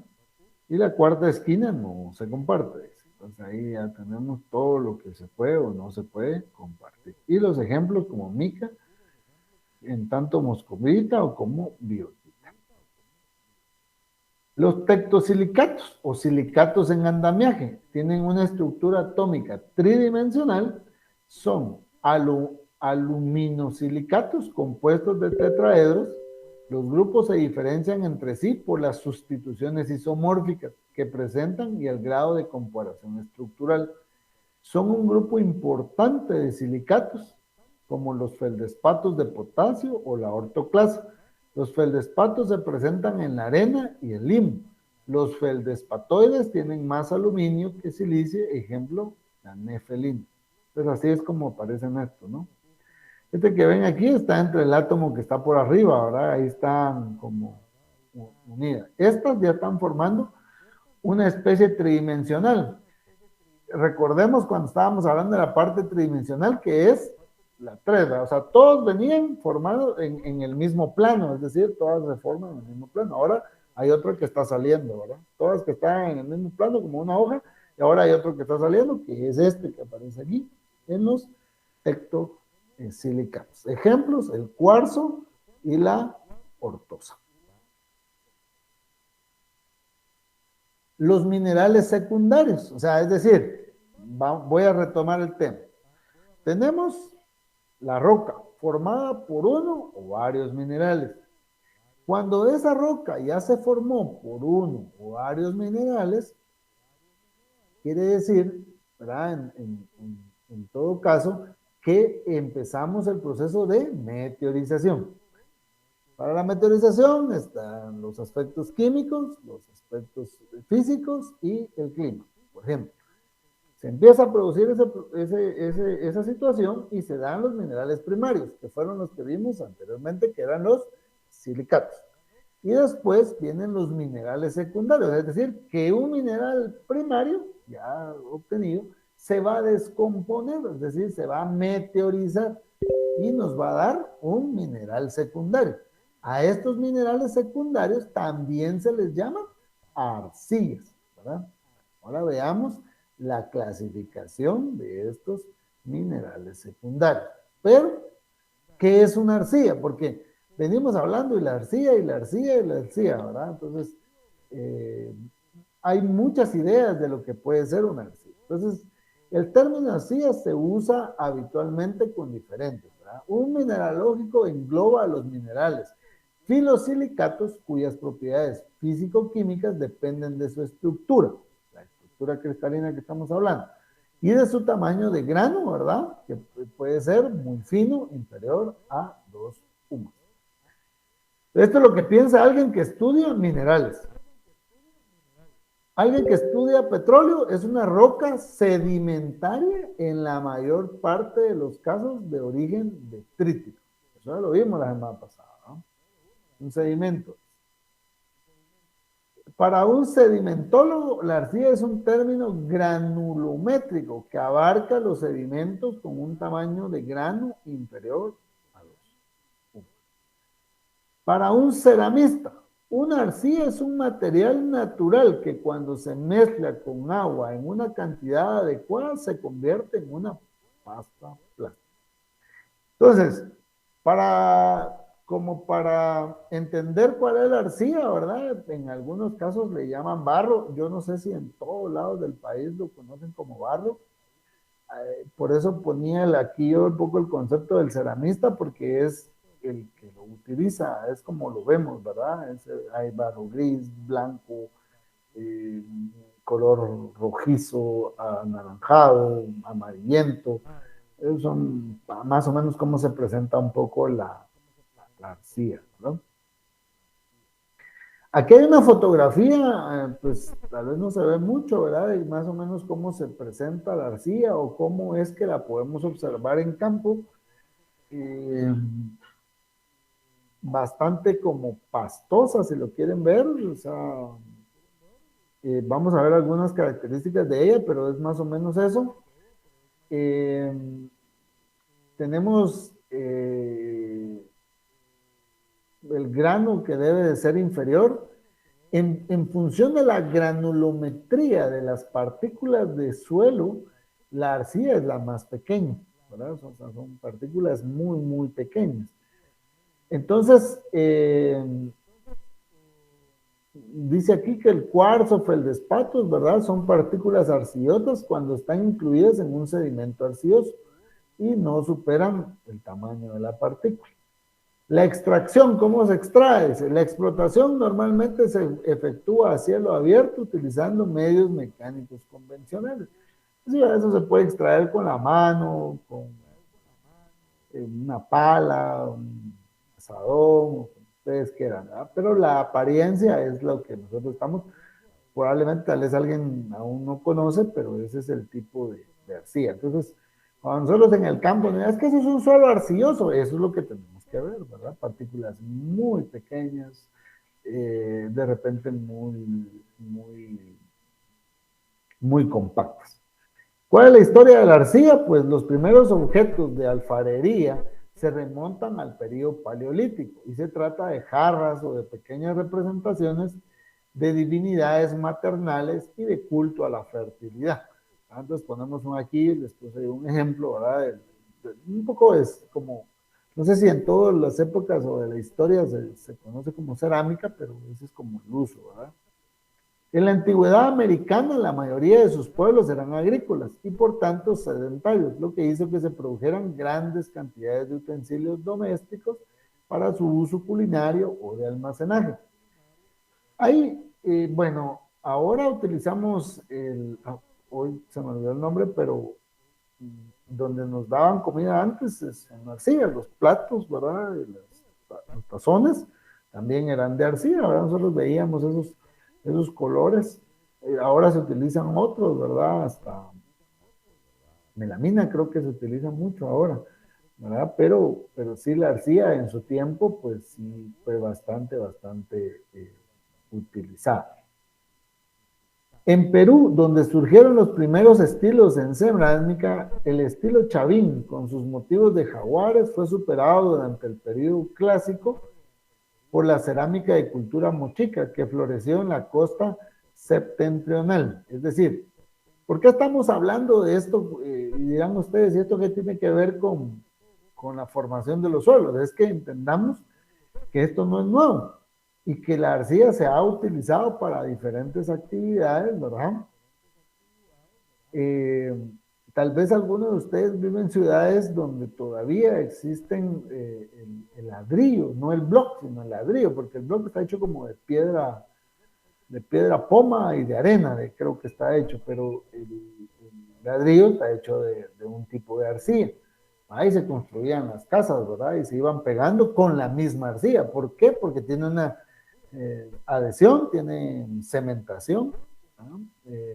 Y la cuarta esquina no se comparte. Entonces ahí ya tenemos todo lo que se puede o no se puede compartir. Y los ejemplos como mica, en tanto moscovita o como biotita. Los tectosilicatos o silicatos en andamiaje tienen una estructura atómica tridimensional, son aluminosilicatos compuestos de tetraedros. Los grupos se diferencian entre sí por las sustituciones isomórficas que presentan y el grado de comparación estructural. Son un grupo importante de silicatos, como los feldespatos de potasio o la ortoclasa. Los feldespatos se presentan en la arena y el limo. Los feldespatoides tienen más aluminio que silicio, ejemplo, la nefelina. Entonces así es como aparecen estos, ¿no? Este que ven aquí está entre el átomo que está por arriba, ¿verdad? Ahí están como unidas. Estas ya están formando una especie tridimensional. Recordemos cuando estábamos hablando de la parte tridimensional, que es la 3, ¿verdad? O sea, todos venían formados en el mismo plano, es decir, todas se forman en el mismo plano. Ahora hay otro que está saliendo, ¿verdad? Todas que están en el mismo plano como una hoja, y ahora hay otro que está saliendo, que es este que aparece aquí, en los tectosilicatos. Ejemplos, el cuarzo y la ortosa. Los minerales secundarios, o sea, es decir, voy a retomar el tema. Tenemos la roca formada por uno o varios minerales. Cuando esa roca ya se formó por uno o varios minerales, quiere decir, ¿verdad? En todo caso, que empezamos el proceso de meteorización. Para la meteorización están los aspectos químicos, los aspectos físicos y el clima. Por ejemplo, se empieza a producir esa situación y se dan los minerales primarios, que fueron los que vimos anteriormente, que eran los silicatos. Y después vienen los minerales secundarios, es decir, que un mineral primario, ya obtenido, se va a descomponer, es decir, se va a meteorizar y nos va a dar un mineral secundario. A estos minerales secundarios también se les llama arcillas, ¿verdad? Ahora veamos la clasificación de estos minerales secundarios. Pero, ¿qué es una arcilla? Porque venimos hablando de la arcilla y la arcilla y la arcilla, ¿verdad? Entonces, hay muchas ideas de lo que puede ser una arcilla. Entonces, el término arcilla se usa habitualmente con diferentes, ¿verdad? Un mineralógico engloba a los minerales filosilicatos cuyas propiedades físico-químicas dependen de su estructura, la estructura cristalina que estamos hablando, y de su tamaño de grano, ¿verdad? Que puede ser muy fino, inferior a 2 humas. Esto es lo que piensa alguien que estudia minerales. Alguien que estudia petróleo es una roca sedimentaria en la mayor parte de los casos de origen detrítico. Eso ya lo vimos la semana pasada, ¿no? Un sedimento. Para un sedimentólogo, la arcilla es un término granulométrico que abarca los sedimentos con un tamaño de grano inferior a 2. Para un ceramista, una arcilla es un material natural que cuando se mezcla con agua en una cantidad adecuada se convierte en una pasta plástica. Entonces, como para entender cuál es la arcilla, ¿verdad? En algunos casos le llaman barro. Yo no sé si en todos lados del país lo conocen como barro. Por eso ponía aquí yo un poco el concepto del ceramista, porque es el que lo utiliza, es como lo vemos, ¿verdad? Hay barro gris, blanco, eh, color rojizo, anaranjado, amarillento. Esos son más o menos cómo se presenta un poco la arcilla, ¿no? Aquí hay una fotografía, pues tal vez no se ve mucho, ¿verdad? Y más o menos cómo se presenta la arcilla o cómo es que la podemos observar en campo. Eh, Bastante como pastosa, si lo quieren ver. O sea, vamos a ver algunas características de ella, pero es más o menos eso. Eh, Tenemos el grano que debe de ser inferior en función de la granulometría de las partículas de suelo. La arcilla es la más pequeña, ¿verdad? Son partículas muy, muy pequeñas. Entonces, dice aquí que el cuarzo, feldespatos, ¿verdad? Son partículas arcillosas cuando están incluidas en un sedimento arcilloso y no superan el tamaño de la partícula. La extracción, ¿cómo se extrae? La explotación normalmente se efectúa a cielo abierto utilizando medios mecánicos convencionales. Sí, eso se puede extraer con la mano, con una pala, un asadón, como ustedes quieran, ¿verdad? Pero la apariencia es lo que nosotros estamos, probablemente tal vez alguien aún no conoce, pero ese es el tipo de arcilla. Entonces, cuando nosotros en el campo, es que eso es un suelo arcilloso, eso es lo que tenemos que ver, ¿verdad? Partículas muy pequeñas, de repente muy, muy, muy compactas. ¿Cuál es la historia de la arcilla? Pues los primeros objetos de alfarería se remontan al periodo paleolítico y se trata de jarras o de pequeñas representaciones de divinidades maternales y de culto a la fertilidad. Entonces ponemos aquí, les puse un ejemplo, ¿verdad? Un poco es como, no sé si en todas las épocas o de la historia se conoce como cerámica, pero ese es como el uso, ¿verdad? En la antigüedad americana, la mayoría de sus pueblos eran agrícolas y por tanto sedentarios, lo que hizo que se produjeran grandes cantidades de utensilios domésticos para su uso culinario o de almacenaje. Ahí, bueno, ahora utilizamos hoy se me olvidó el nombre, pero donde nos daban comida antes es en arcilla, los platos, ¿verdad? Los tazones también eran de arcilla, ¿verdad? Nosotros veíamos esos colores. Ahora se utilizan otros, ¿verdad? Hasta melamina creo que se utiliza mucho ahora, ¿verdad? Pero sí la arcilla en su tiempo, pues sí fue bastante utilizada. En Perú, donde surgieron los primeros estilos en cerámica, el estilo chavín, con sus motivos de jaguares, fue superado durante el periodo clásico por la cerámica de cultura mochica, que floreció en la costa septentrional. Es decir, ¿por qué estamos hablando de esto? Y dirán ustedes, ¿y esto qué tiene que ver con la formación de los suelos? Es que entendamos que esto no es nuevo y que la arcilla se ha utilizado para diferentes actividades, ¿verdad? Tal vez algunos de ustedes viven en ciudades donde todavía existen el ladrillo, no el block, sino el ladrillo, porque el block está hecho como de piedra poma y de arena, creo que está hecho, pero el ladrillo está hecho de un tipo de arcilla. Ahí se construían las casas, ¿verdad? Y se iban pegando con la misma arcilla. ¿Por qué? Porque tiene una adhesión, tiene cementación,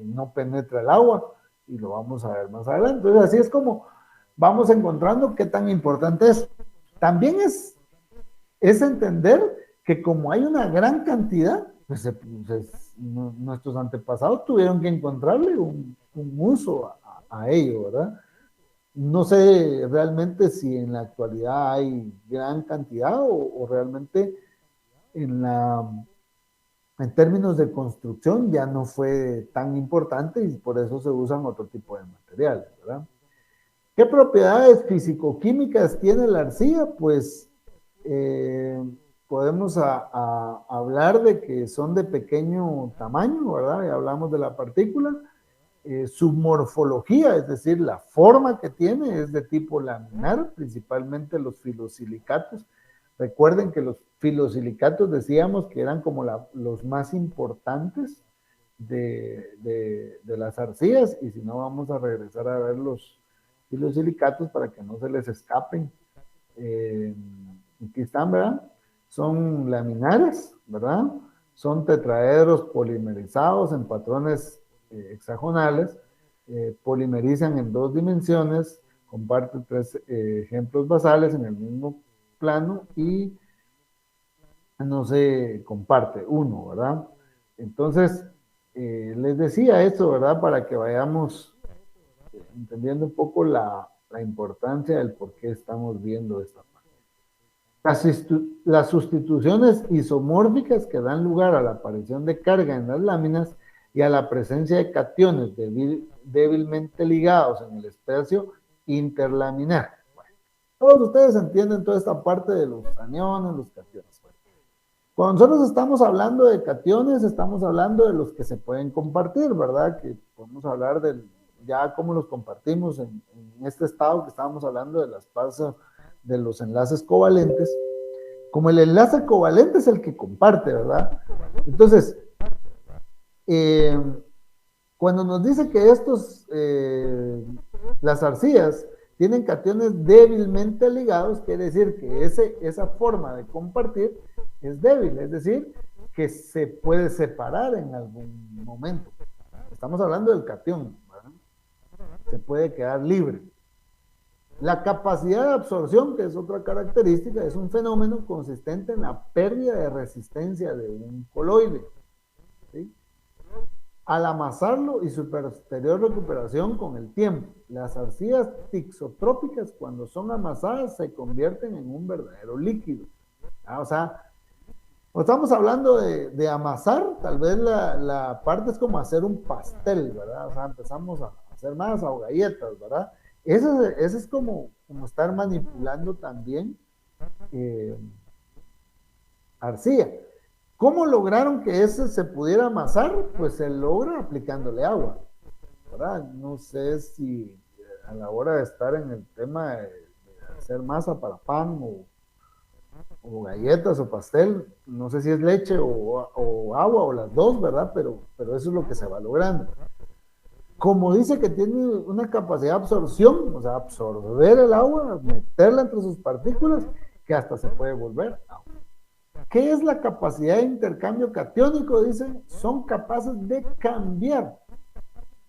no penetra el agua, y lo vamos a ver más adelante. Entonces, así es como vamos encontrando qué tan importante es. También es entender que como hay una gran cantidad, pues nuestros antepasados tuvieron que encontrarle un uso a ello, ¿verdad? No sé realmente si en la actualidad hay gran cantidad o realmente en términos de construcción ya no fue tan importante y por eso se usan otro tipo de materiales, ¿verdad? ¿Qué propiedades físico-químicas tiene la arcilla? Pues podemos hablar de que son de pequeño tamaño, ¿verdad? Ya hablamos de la partícula. Su morfología, es decir, la forma que tiene es de tipo laminar, principalmente los filosilicatos. Recuerden que los filosilicatos decíamos que eran como los más importantes de las arcillas, y si no vamos a regresar a ver los filosilicatos para que no se les escapen. Aquí están, ¿verdad? Son laminares, ¿verdad? Son tetraedros polimerizados en patrones hexagonales, polimerizan en 2 dimensiones, comparten 3 ejemplos basales en el mismo plano y no se comparte uno, ¿verdad? Entonces, les decía esto, ¿verdad? Para que vayamos entendiendo un poco la importancia del por qué estamos viendo esta parte. Las sustituciones isomórficas que dan lugar a la aparición de carga en las láminas y a la presencia de cationes débilmente ligados en el espacio interlaminar. Bueno, todos ustedes entienden toda esta parte de los aniones, los cationes. Bueno, cuando nosotros estamos hablando de cationes, estamos hablando de los que se pueden compartir, ¿verdad? Que podemos hablar ya cómo los compartimos en este estado que estábamos hablando de las pasas de los enlaces covalentes. Como el enlace covalente es el que comparte, ¿verdad? Entonces, cuando nos dice que las arcillas tienen cationes débilmente ligados, quiere decir que esa forma de compartir es débil, es decir, que se puede separar en algún momento. Estamos hablando del catión, ¿verdad? Se puede quedar libre. La capacidad de absorción, que es otra característica, es un fenómeno consistente en la pérdida de resistencia de un coloide, ¿sí? al amasarlo y su posterior recuperación con el tiempo. Las arcillas tixotrópicas, cuando son amasadas, se convierten en un verdadero líquido. O sea, estamos hablando de amasar, tal vez la parte es como hacer un pastel, ¿verdad? O sea, empezamos a hacer masa o galletas, ¿verdad? Eso es como estar manipulando también arcilla. ¿Cómo lograron que ese se pudiera amasar? Pues se logra aplicándole agua, ¿verdad? No sé si a la hora de estar en el tema de hacer masa para pan o galletas o pastel, no sé si es leche o agua o las dos, ¿verdad? Pero eso es lo que se va logrando. Como dice que tiene una capacidad de absorción, o sea, absorber el agua, meterla entre sus partículas, que hasta se puede volver agua. ¿Qué es la capacidad de intercambio catiónico? Dicen, son capaces de cambiar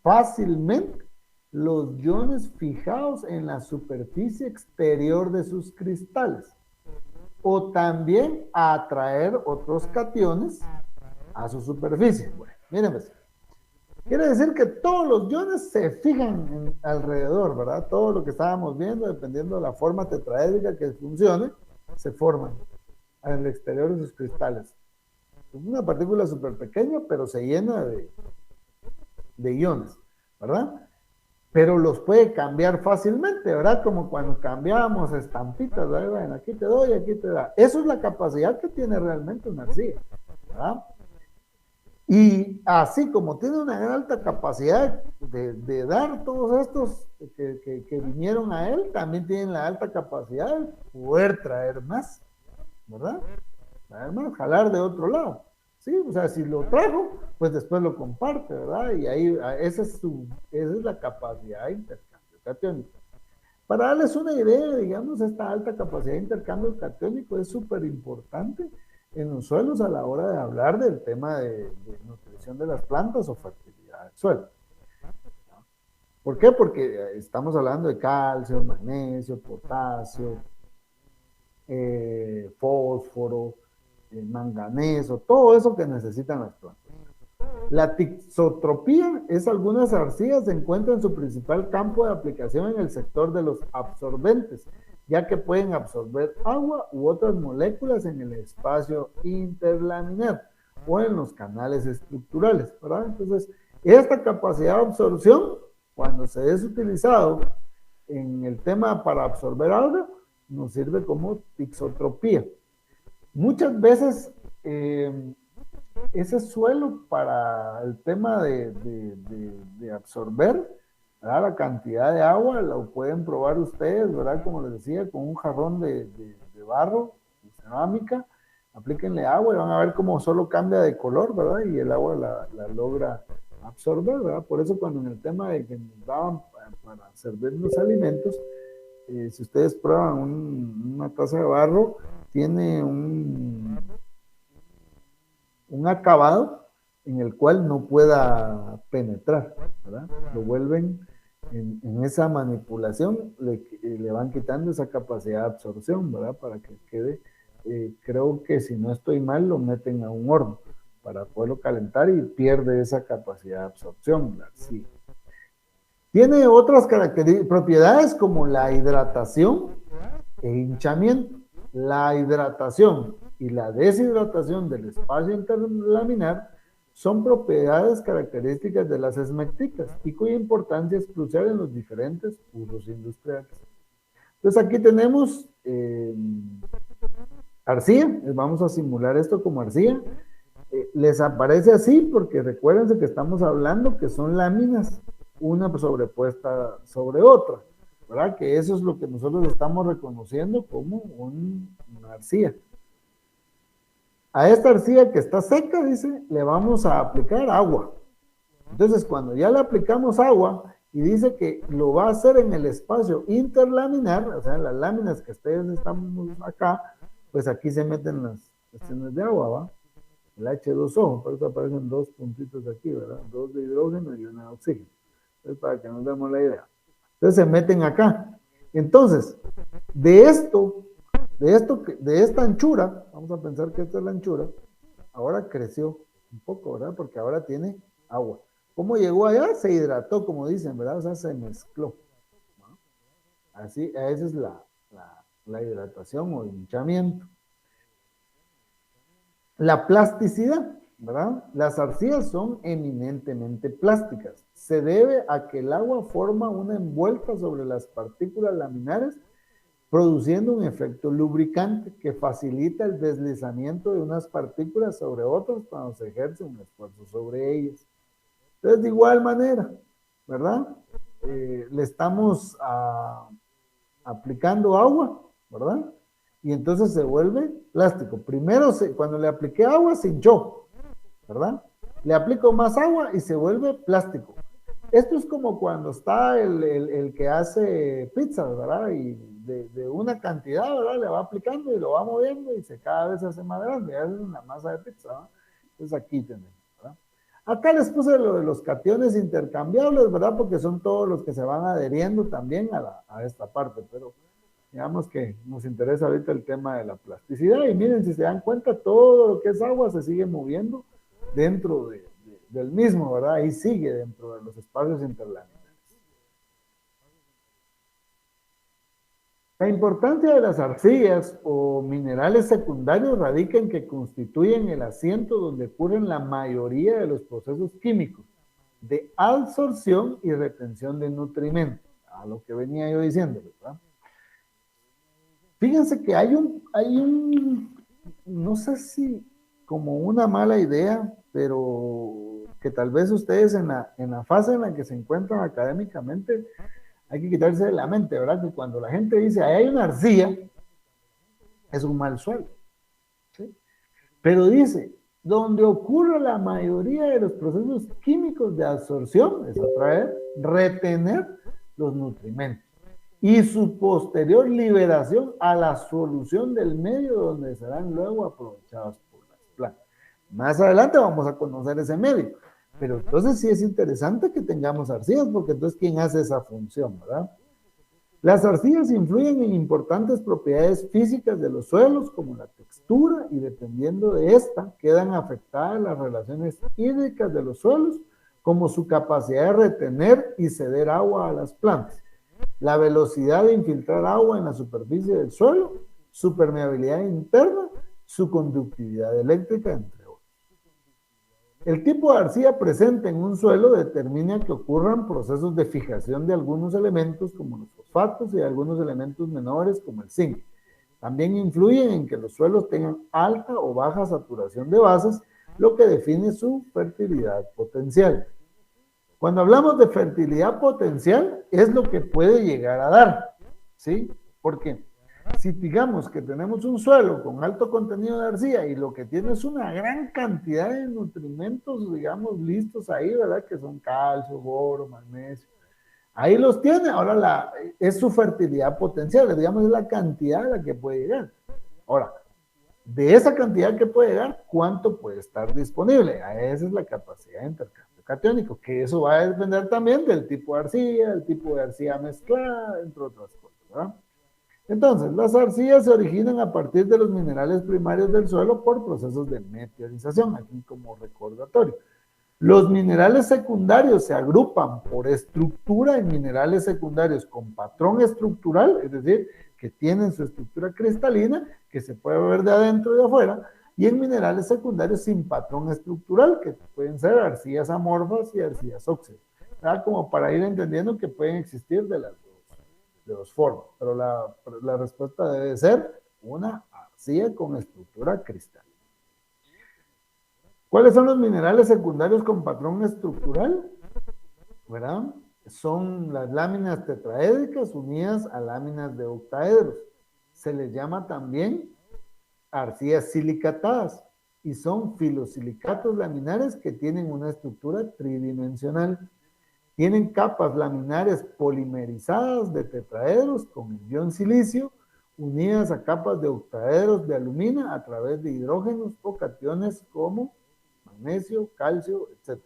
fácilmente los iones fijados en la superficie exterior de sus cristales, o también a atraer otros cationes a su superficie. Bueno, miren pues, quiere decir que todos los iones se fijan alrededor, ¿verdad? Todo lo que estábamos viendo, dependiendo de la forma tetraédrica que funcione, se forman en el exterior de sus cristales. Es una partícula súper pequeña, pero se llena de iones, ¿verdad? Pero los puede cambiar fácilmente, ¿verdad? Como cuando cambiamos estampitas, ¿verdad? Bueno, aquí te doy, aquí te da. Eso es la capacidad que tiene realmente una arcilla, ¿verdad? Y así como tiene una alta capacidad de dar todos estos que vinieron a él, también tienen la alta capacidad de poder traer más, ¿verdad? Traer más, jalar de otro lado. Sí, o sea, si lo trajo, pues después lo comparte, ¿verdad? Y ahí, esa es la capacidad de intercambio catiónico. Para darles una idea, digamos, esta alta capacidad de intercambio catiónico es súper importante en los suelos a la hora de hablar del tema de nutrición de las plantas o fertilidad del suelo. ¿Por qué? Porque estamos hablando de calcio, magnesio, potasio, fósforo, manganeso, todo eso que necesitan las plantas. La tixotropía es algunas arcillas se encuentran en su principal campo de aplicación en el sector de los absorbentes, ya que pueden absorber agua u otras moléculas en el espacio interlaminar o en los canales estructurales, ¿verdad? Entonces, esta capacidad de absorción, cuando se es utilizado en el tema para absorber agua, nos sirve como tixotropía. Muchas veces ese suelo para el tema de absorber, ¿verdad? La cantidad de agua lo pueden probar ustedes, ¿verdad? Como les decía, con un jarrón de barro, de cerámica, aplíquenle agua y van a ver cómo solo cambia de color, ¿verdad? Y el agua la logra absorber, ¿verdad? Por eso cuando en el tema de que nos daban para servir los alimentos, si ustedes prueban una taza de barro, tiene un acabado en el cual no pueda penetrar, ¿verdad? Lo vuelven en esa manipulación, le van quitando esa capacidad de absorción, ¿verdad? Para que quede, creo que si no estoy mal, lo meten a un horno para poderlo calentar y pierde esa capacidad de absorción, sí. Tiene otras propiedades como la hidratación e hinchamiento. La hidratación y la deshidratación del espacio interlaminar son propiedades características de las esmecticas y cuya importancia es crucial en los diferentes usos industriales. Entonces aquí tenemos arcilla, vamos a simular esto como arcilla. Les aparece así porque recuérdense que estamos hablando que son láminas, una sobrepuesta sobre otra, ¿verdad? Que eso es lo que nosotros estamos reconociendo como una arcilla. A esta arcilla que está seca, dice, le vamos a aplicar agua. Entonces, cuando ya le aplicamos agua y dice que lo va a hacer en el espacio interlaminar, o sea, en las láminas que ustedes estamos acá, pues aquí se meten las cuestiones de agua, ¿va? El H2O, por eso aparecen dos puntitos aquí, ¿verdad? Dos de hidrógeno y una de oxígeno. Entonces, para que nos demos la idea. Entonces se meten acá. Entonces, de esta anchura, vamos a pensar que esta es la anchura, ahora creció un poco, ¿verdad? Porque ahora tiene agua. ¿Cómo llegó allá? Se hidrató, como dicen, ¿verdad? O sea, se mezcló, ¿no? Así, esa es la hidratación o hinchamiento. La plasticidad, ¿verdad? Las arcillas son eminentemente plásticas. Se debe a que el agua forma una envuelta sobre las partículas laminares, produciendo un efecto lubricante que facilita el deslizamiento de unas partículas sobre otras cuando se ejerce un esfuerzo sobre ellas. Entonces, de igual manera, ¿verdad? Le estamos aplicando agua, ¿verdad? Y entonces se vuelve plástico. Primero, cuando le apliqué agua, se hinchó, ¿verdad? Le aplico más agua y se vuelve plástico. Esto es como cuando está el que hace pizza, ¿verdad? Y de una cantidad, ¿verdad? Le va aplicando y lo va moviendo y cada vez se hace más grande. Ya es una masa de pizza, ¿verdad? Entonces aquí tenemos, ¿verdad? Acá les puse lo de los cationes intercambiables, ¿verdad? Porque son todos los que se van adheriendo también a esta parte, pero digamos que nos interesa ahorita el tema de la plasticidad y miren, si se dan cuenta, todo lo que es agua se sigue moviendo dentro del mismo, ¿verdad? Y sigue dentro de los espacios interlaminares. La importancia de las arcillas o minerales secundarios radica en que constituyen el asiento donde ocurren la mayoría de los procesos químicos de absorción y retención de nutrimentos, a lo que venía yo diciendo, ¿verdad? Fíjense que no sé si como una mala idea, pero que tal vez ustedes en la fase en la que se encuentran académicamente, hay que quitarse de la mente, ¿verdad? Que cuando la gente dice, ahí hay una arcilla, es un mal suelo, ¿sí? Pero dice, donde ocurre la mayoría de los procesos químicos de absorción, es atraer, retener los nutrimentos y su posterior liberación a la solución del medio donde serán luego aprovechados por las plantas. Más adelante vamos a conocer ese medio, pero entonces sí es interesante que tengamos arcillas, porque entonces ¿quién hace esa función, verdad? Las arcillas influyen en importantes propiedades físicas de los suelos, como la textura, y dependiendo de esta, quedan afectadas las relaciones hídricas de los suelos, como su capacidad de retener y ceder agua a las plantas, la velocidad de infiltrar agua en la superficie del suelo, su permeabilidad interna, su conductividad eléctrica, entre otros. El tipo de arcilla presente en un suelo determina que ocurran procesos de fijación de algunos elementos como los fosfatos y de algunos elementos menores como el zinc. También influyen en que los suelos tengan alta o baja saturación de bases, lo que define su fertilidad potencial. Cuando hablamos de fertilidad potencial, es lo que puede llegar a dar, ¿sí? Porque si digamos que tenemos un suelo con alto contenido de arcilla y lo que tiene es una gran cantidad de nutrimentos, digamos, listos ahí, ¿verdad? Que son calcio, boro, magnesio. Ahí los tiene, ahora es su fertilidad potencial, digamos, es la cantidad a la que puede llegar. Ahora, de esa cantidad que puede llegar, ¿cuánto puede estar disponible? Esa es la capacidad de intercambio catiónico, que eso va a depender también del tipo de arcilla, el tipo de arcilla mezclada, entre otras cosas, ¿verdad? Entonces, las arcillas se originan a partir de los minerales primarios del suelo por procesos de meteorización, aquí como recordatorio. Los minerales secundarios se agrupan por estructura en minerales secundarios con patrón estructural, es decir, que tienen su estructura cristalina, que se puede ver de adentro y de afuera, y en minerales secundarios sin patrón estructural, que pueden ser arcillas amorfas y arcillas óxidas. ¿Verdad? Como para ir entendiendo que pueden existir de las dos formas, pero la respuesta debe ser una arcilla con estructura cristalina. ¿Cuáles son los minerales secundarios con patrón estructural? ¿Verdad? Son las láminas tetraédricas unidas a láminas de octaedros. Se les llama también arcillas silicatadas y son filosilicatos laminares que tienen una estructura tridimensional. Tienen capas laminares polimerizadas de tetraedros con el ion silicio unidas a capas de octaedros de alumina a través de hidrógenos o cationes como magnesio, calcio, etc.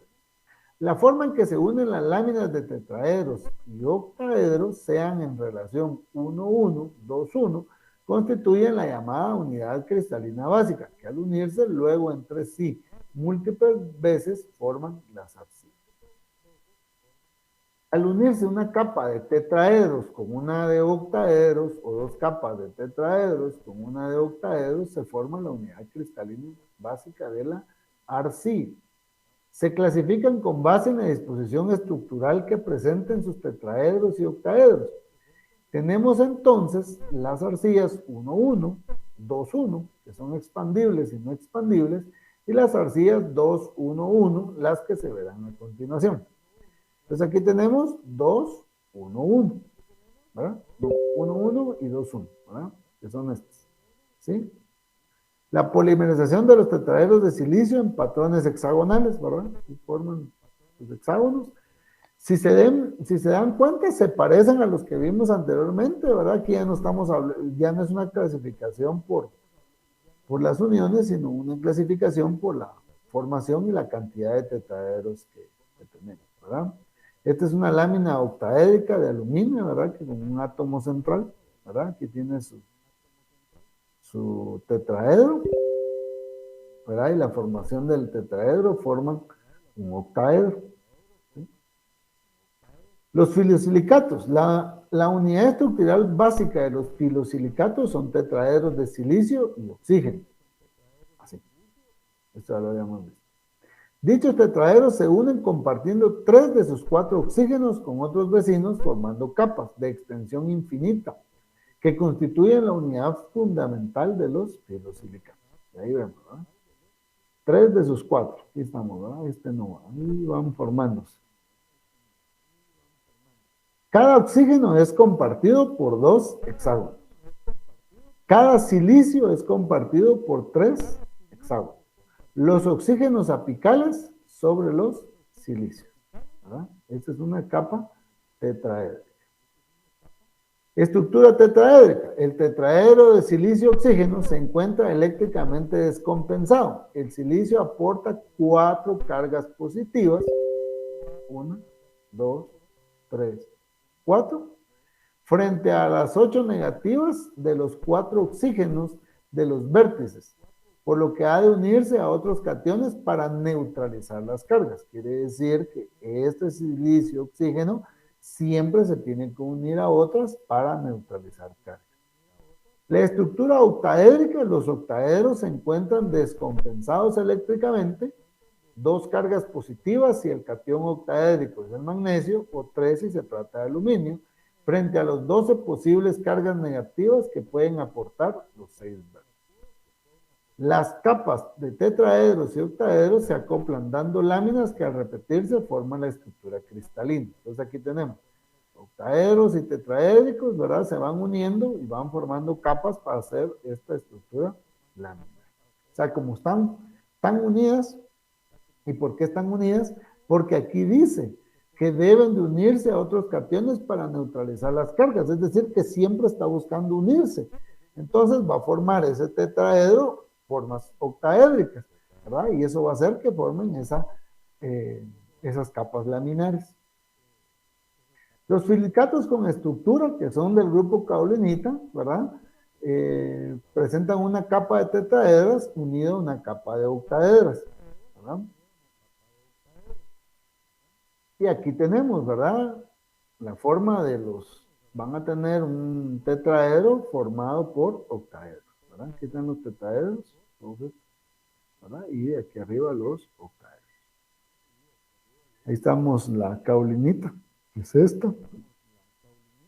La forma en que se unen las láminas de tetraedros y octaedros, sean en relación 1,1, 2,1, constituyen la llamada unidad cristalina básica, que al unirse luego entre sí múltiples veces forman las arcillas. Al unirse una capa de tetraedros con una de octaedros o dos capas de tetraedros con una de octaedros, se forma la unidad cristalina básica de la arcilla. Se clasifican con base en la disposición estructural que presenten sus tetraedros y octaedros. Tenemos entonces las arcillas 1,1, 2,1, que son expandibles y no expandibles, y las arcillas 2,1,1, las que se verán a continuación. Entonces aquí tenemos 2,1,1, ¿verdad? 1,1 y 2,1, ¿verdad? Que son estas, ¿sí? La polimerización de los tetraedros de silicio en patrones hexagonales, ¿verdad? Que forman los hexágonos. Si se dan cuenta, se parecen a los que vimos anteriormente, ¿verdad? Aquí ya no estamos ya no es una clasificación por las uniones, sino una clasificación por la formación y la cantidad de tetraedros que tenemos, ¿verdad? Esta es una lámina octaédrica de aluminio, ¿verdad? Que con un átomo central, ¿verdad? Aquí tiene su tetraedro, ¿verdad? Y la formación del tetraedro forman un octaedro. ¿Sí? Los filosilicatos. La unidad estructural básica de los filosilicatos son tetraedros de silicio y oxígeno. Así. Esto ya lo habíamos visto. Dichos tetraedros se unen compartiendo 3 de sus 4 oxígenos con otros vecinos, formando capas de extensión infinita que constituyen la unidad fundamental de los filosilicatos. Y ahí vemos, ¿verdad? 3 de sus 4. Aquí estamos, ¿verdad? Este no va. Ahí van formándose. Cada oxígeno es compartido por 2 hexágonos. Cada silicio es compartido por 3 hexágonos. Los oxígenos apicales sobre los silicios, ¿verdad? Esta es una capa tetraédrica. Estructura tetraédrica. El tetraedro de silicio-oxígeno se encuentra eléctricamente descompensado. El silicio aporta 4 cargas positivas. 1, 2, 3, 4. Frente a las 8 negativas de los 4 oxígenos de los vértices, por lo que ha de unirse a otros cationes para neutralizar las cargas. Quiere decir que este silicio-oxígeno siempre se tiene que unir a otras para neutralizar cargas. La estructura octaédrica, los octaedros se encuentran descompensados eléctricamente, 2 cargas positivas si el catión octaédrico es el magnesio, o 3 si se trata de aluminio, frente a los 12 posibles cargas negativas que pueden aportar los 6 vértices. Las capas de tetraedros y octaedros se acoplan dando láminas que al repetirse forman la estructura cristalina. Entonces aquí tenemos octaedros y tetraédricos, ¿verdad? Se van uniendo y van formando capas para hacer esta estructura laminar. O sea, como están unidas, ¿y por qué están unidas? Porque aquí dice que deben de unirse a otros cationes para neutralizar las cargas, es decir, que siempre está buscando unirse. Entonces va a formar ese tetraedro formas octaédricas, ¿verdad? Y eso va a hacer que formen esas capas laminares. Los silicatos con estructura, que son del grupo caolinita, ¿verdad? Presentan una capa de tetraedras unida a una capa de octaedras, ¿verdad? Y aquí tenemos, ¿verdad? La forma de van a tener un tetraedro formado por octaedros, ¿verdad? Aquí están los tetraedros, ¿verdad? Y aquí arriba los octaedros. Ahí estamos la caulinita, es esta.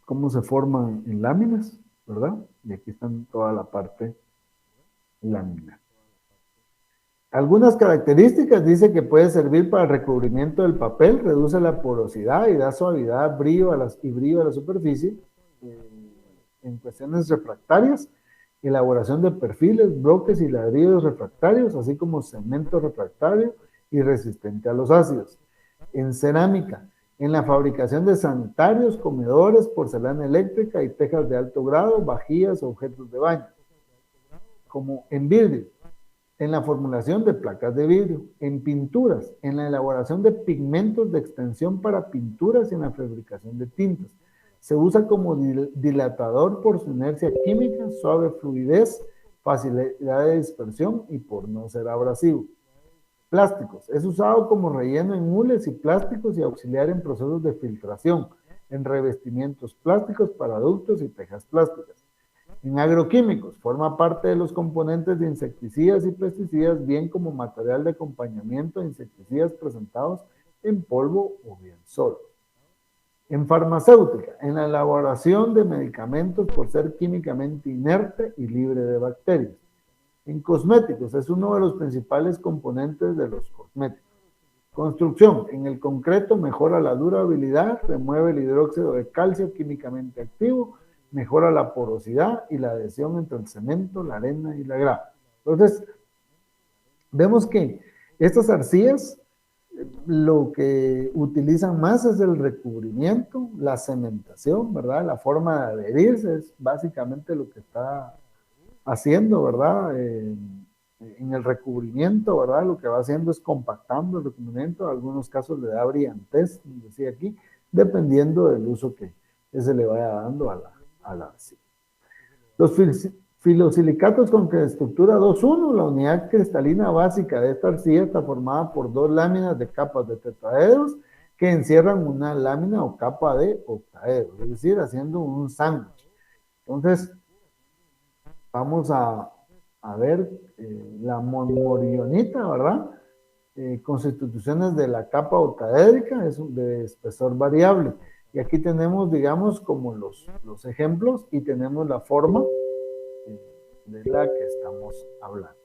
Cómo se forman en láminas, ¿verdad? Y aquí están toda la parte laminar. Algunas características dice que puede servir para el recubrimiento del papel, reduce la porosidad y da suavidad, brillo a la superficie. En cuestiones refractarias, elaboración de perfiles, bloques y ladrillos refractarios, así como cemento refractario y resistente a los ácidos. En cerámica, en la fabricación de sanitarios, comedores, porcelana eléctrica y tejas de alto grado, vajillas, objetos de baño. Como en vidrio, en la formulación de placas de vidrio, en pinturas, en la elaboración de pigmentos de extensión para pinturas y en la fabricación de tintas. Se usa como dilatador por su inercia química, suave fluidez, facilidad de dispersión y por no ser abrasivo. Plásticos. Es usado como relleno en hules y plásticos y auxiliar en procesos de filtración, en revestimientos plásticos para adultos y tejas plásticas. En agroquímicos, forma parte de los componentes de insecticidas y pesticidas, bien como material de acompañamiento de insecticidas presentados en polvo o bien solo. En farmacéutica, en la elaboración de medicamentos por ser químicamente inerte y libre de bacterias. En cosméticos, es uno de los principales componentes de los cosméticos. Construcción, en el concreto mejora la durabilidad, remueve el hidróxido de calcio químicamente activo, mejora la porosidad y la adhesión entre el cemento, la arena y la grava. Entonces, vemos que estas arcillas lo que utilizan más es el recubrimiento, la cementación, ¿verdad? La forma de adherirse es básicamente lo que está haciendo, ¿verdad? En el recubrimiento, ¿verdad? Lo que va haciendo es compactando el recubrimiento, en algunos casos le da brillantez, como decía aquí, dependiendo del uso que se le vaya dando a la arcilla. Los filosilicatos con estructura 2,1, la unidad cristalina básica de esta arcilla está formada por dos láminas de capas de tetraedros que encierran una lámina o capa de octaedros, es decir, haciendo un sándwich. Entonces, vamos a ver la monmorionita, ¿verdad? Constituciones de la capa octaédrica, es de espesor variable. Y aquí tenemos, digamos, como los ejemplos y tenemos la forma de la que estamos hablando.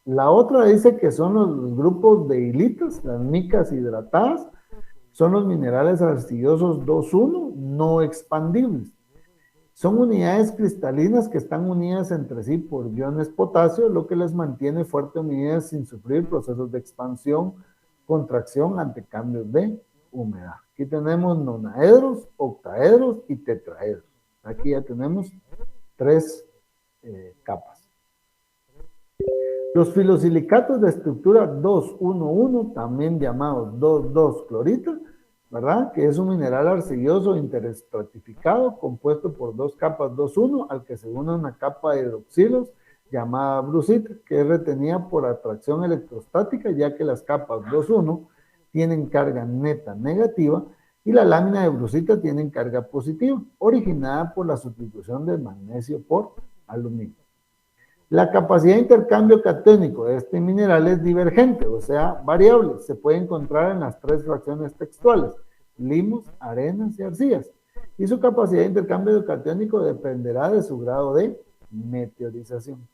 La otra dice que son los grupos de hilitas, las micas hidratadas, son los minerales arcillosos 2,1 no expandibles. Son unidades cristalinas que están unidas entre sí por iones potasio, lo que les mantiene fuerte unidas sin sufrir procesos de expansión, contracción ante cambios de humedad. Aquí tenemos nonaedros, octaedros y tetraedros. Aquí ya tenemos 3 capas. Los filosilicatos de estructura 2,1,1, también llamados 2,2-clorita, ¿verdad? Que es un mineral arcilloso interestratificado compuesto por 2 capas 2,1 al que se une una capa de hidroxilos llamada brusita, que es retenida por atracción electrostática, ya que las capas 2,1 tienen carga neta negativa y la lámina de brusita tiene carga positiva, originada por la sustitución del magnesio por aluminio. La capacidad de intercambio catiónico de este mineral es divergente, o sea, variable. Se puede encontrar en las 3 fracciones textuales, limos, arenas y arcillas. Y su capacidad de intercambio catiónico dependerá de su grado de meteorización.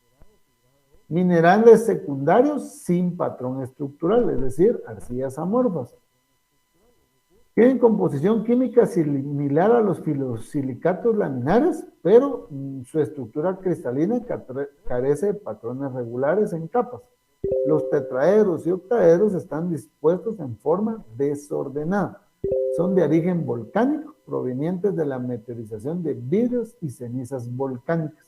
Minerales secundarios sin patrón estructural, es decir, arcillas amorfas. Tienen composición química similar a los filosilicatos laminares, pero su estructura cristalina carece de patrones regulares en capas. Los tetraedros y octaedros están dispuestos en forma desordenada. Son de origen volcánico, provenientes de la meteorización de vidrios y cenizas volcánicas.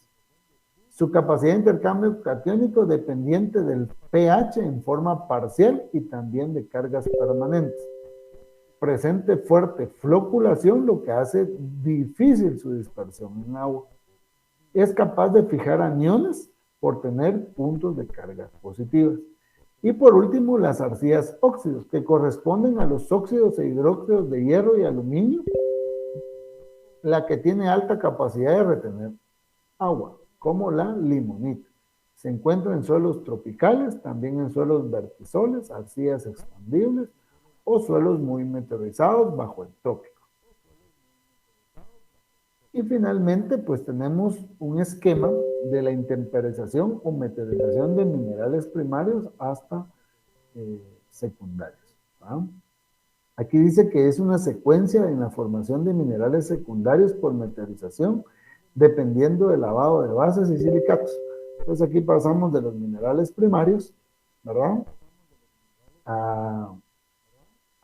Su capacidad de intercambio catiónico dependiente del pH en forma parcial y también de cargas permanentes. Presente fuerte floculación, lo que hace difícil su dispersión en agua. Es capaz de fijar aniones por tener puntos de cargas positivas. Y por último, las arcillas óxidos, que corresponden a los óxidos e hidróxidos de hierro y aluminio, la que tiene alta capacidad de retener agua, como la limonita. Se encuentra en suelos tropicales, también en suelos vertisoles, arcillas expandibles, o suelos muy meteorizados bajo el trópico. Y finalmente, pues tenemos un esquema de la intemperización o meteorización de minerales primarios hasta secundarios, ¿verdad? Aquí dice que es una secuencia en la formación de minerales secundarios por meteorización, dependiendo del lavado de bases y silicatos. Entonces aquí pasamos de los minerales primarios, ¿verdad?,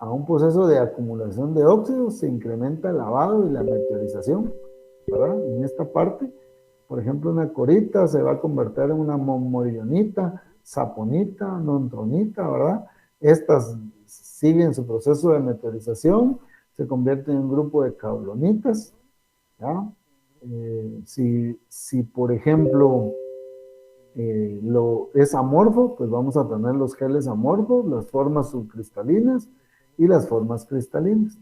a un proceso de acumulación de óxidos, se incrementa el lavado y la meteorización, ¿verdad? En esta parte, por ejemplo, una corita se va a convertir en una monmorionita, saponita, nontronita, ¿verdad? Estas siguen su proceso de meteorización, se convierten en un grupo de caulonitas, ¿ya? Si por ejemplo, es amorfo, pues vamos a tener los geles amorfos, las formas subcristalinas y las formas cristalinas.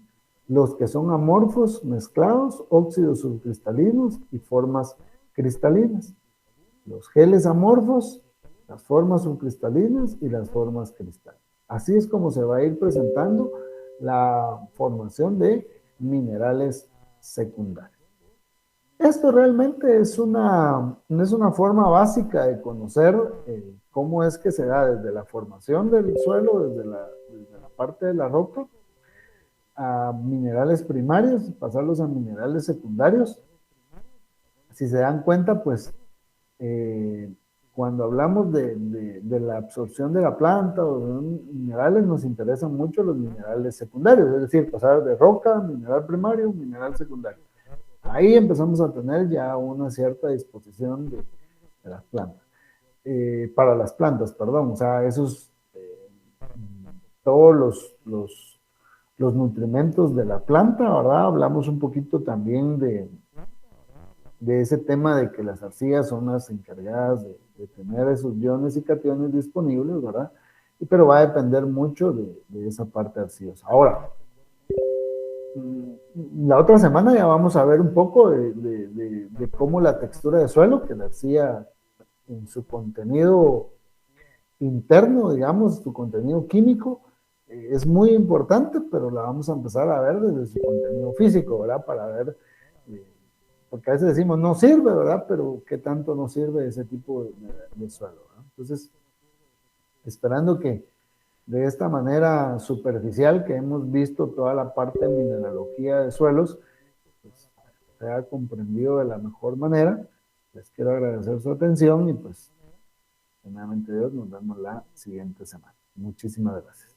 Los que son amorfos mezclados, óxidos subcristalinos y formas cristalinas. Los geles amorfos, las formas subcristalinas y las formas cristalinas. Así es como se va a ir presentando la formación de minerales secundarios. Esto realmente es una forma básica de conocer cómo es que se da desde la formación del suelo, desde la parte de la roca, a minerales primarios, pasarlos a minerales secundarios. Si se dan cuenta, pues cuando hablamos de la absorción de la planta o de minerales, nos interesan mucho los minerales secundarios, es decir, pasar de roca, mineral primario, mineral secundario. Ahí empezamos a tener ya una cierta disposición de las plantas. Para las plantas, perdón, o sea, esos, todos los nutrimentos de la planta, ¿verdad? Hablamos un poquito también de ese tema de que las arcillas son las encargadas de tener esos iones y cationes disponibles, ¿verdad? Pero va a depender mucho de esa parte arcillosa. Ahora, la otra semana ya vamos a ver un poco de cómo la textura de suelo, que la arcilla en su contenido interno, digamos, su contenido químico, es muy importante, pero la vamos a empezar a ver desde su contenido físico, ¿verdad? Para ver, porque a veces decimos no sirve, ¿verdad? Pero ¿qué tanto nos sirve ese tipo de suelo? ¿verdad? Entonces, esperando que de esta manera superficial que hemos visto toda la parte de mineralogía de suelos, pues, se ha comprendido de la mejor manera. Les quiero agradecer su atención y pues, primeramente Dios, nos vemos la siguiente semana. Muchísimas gracias.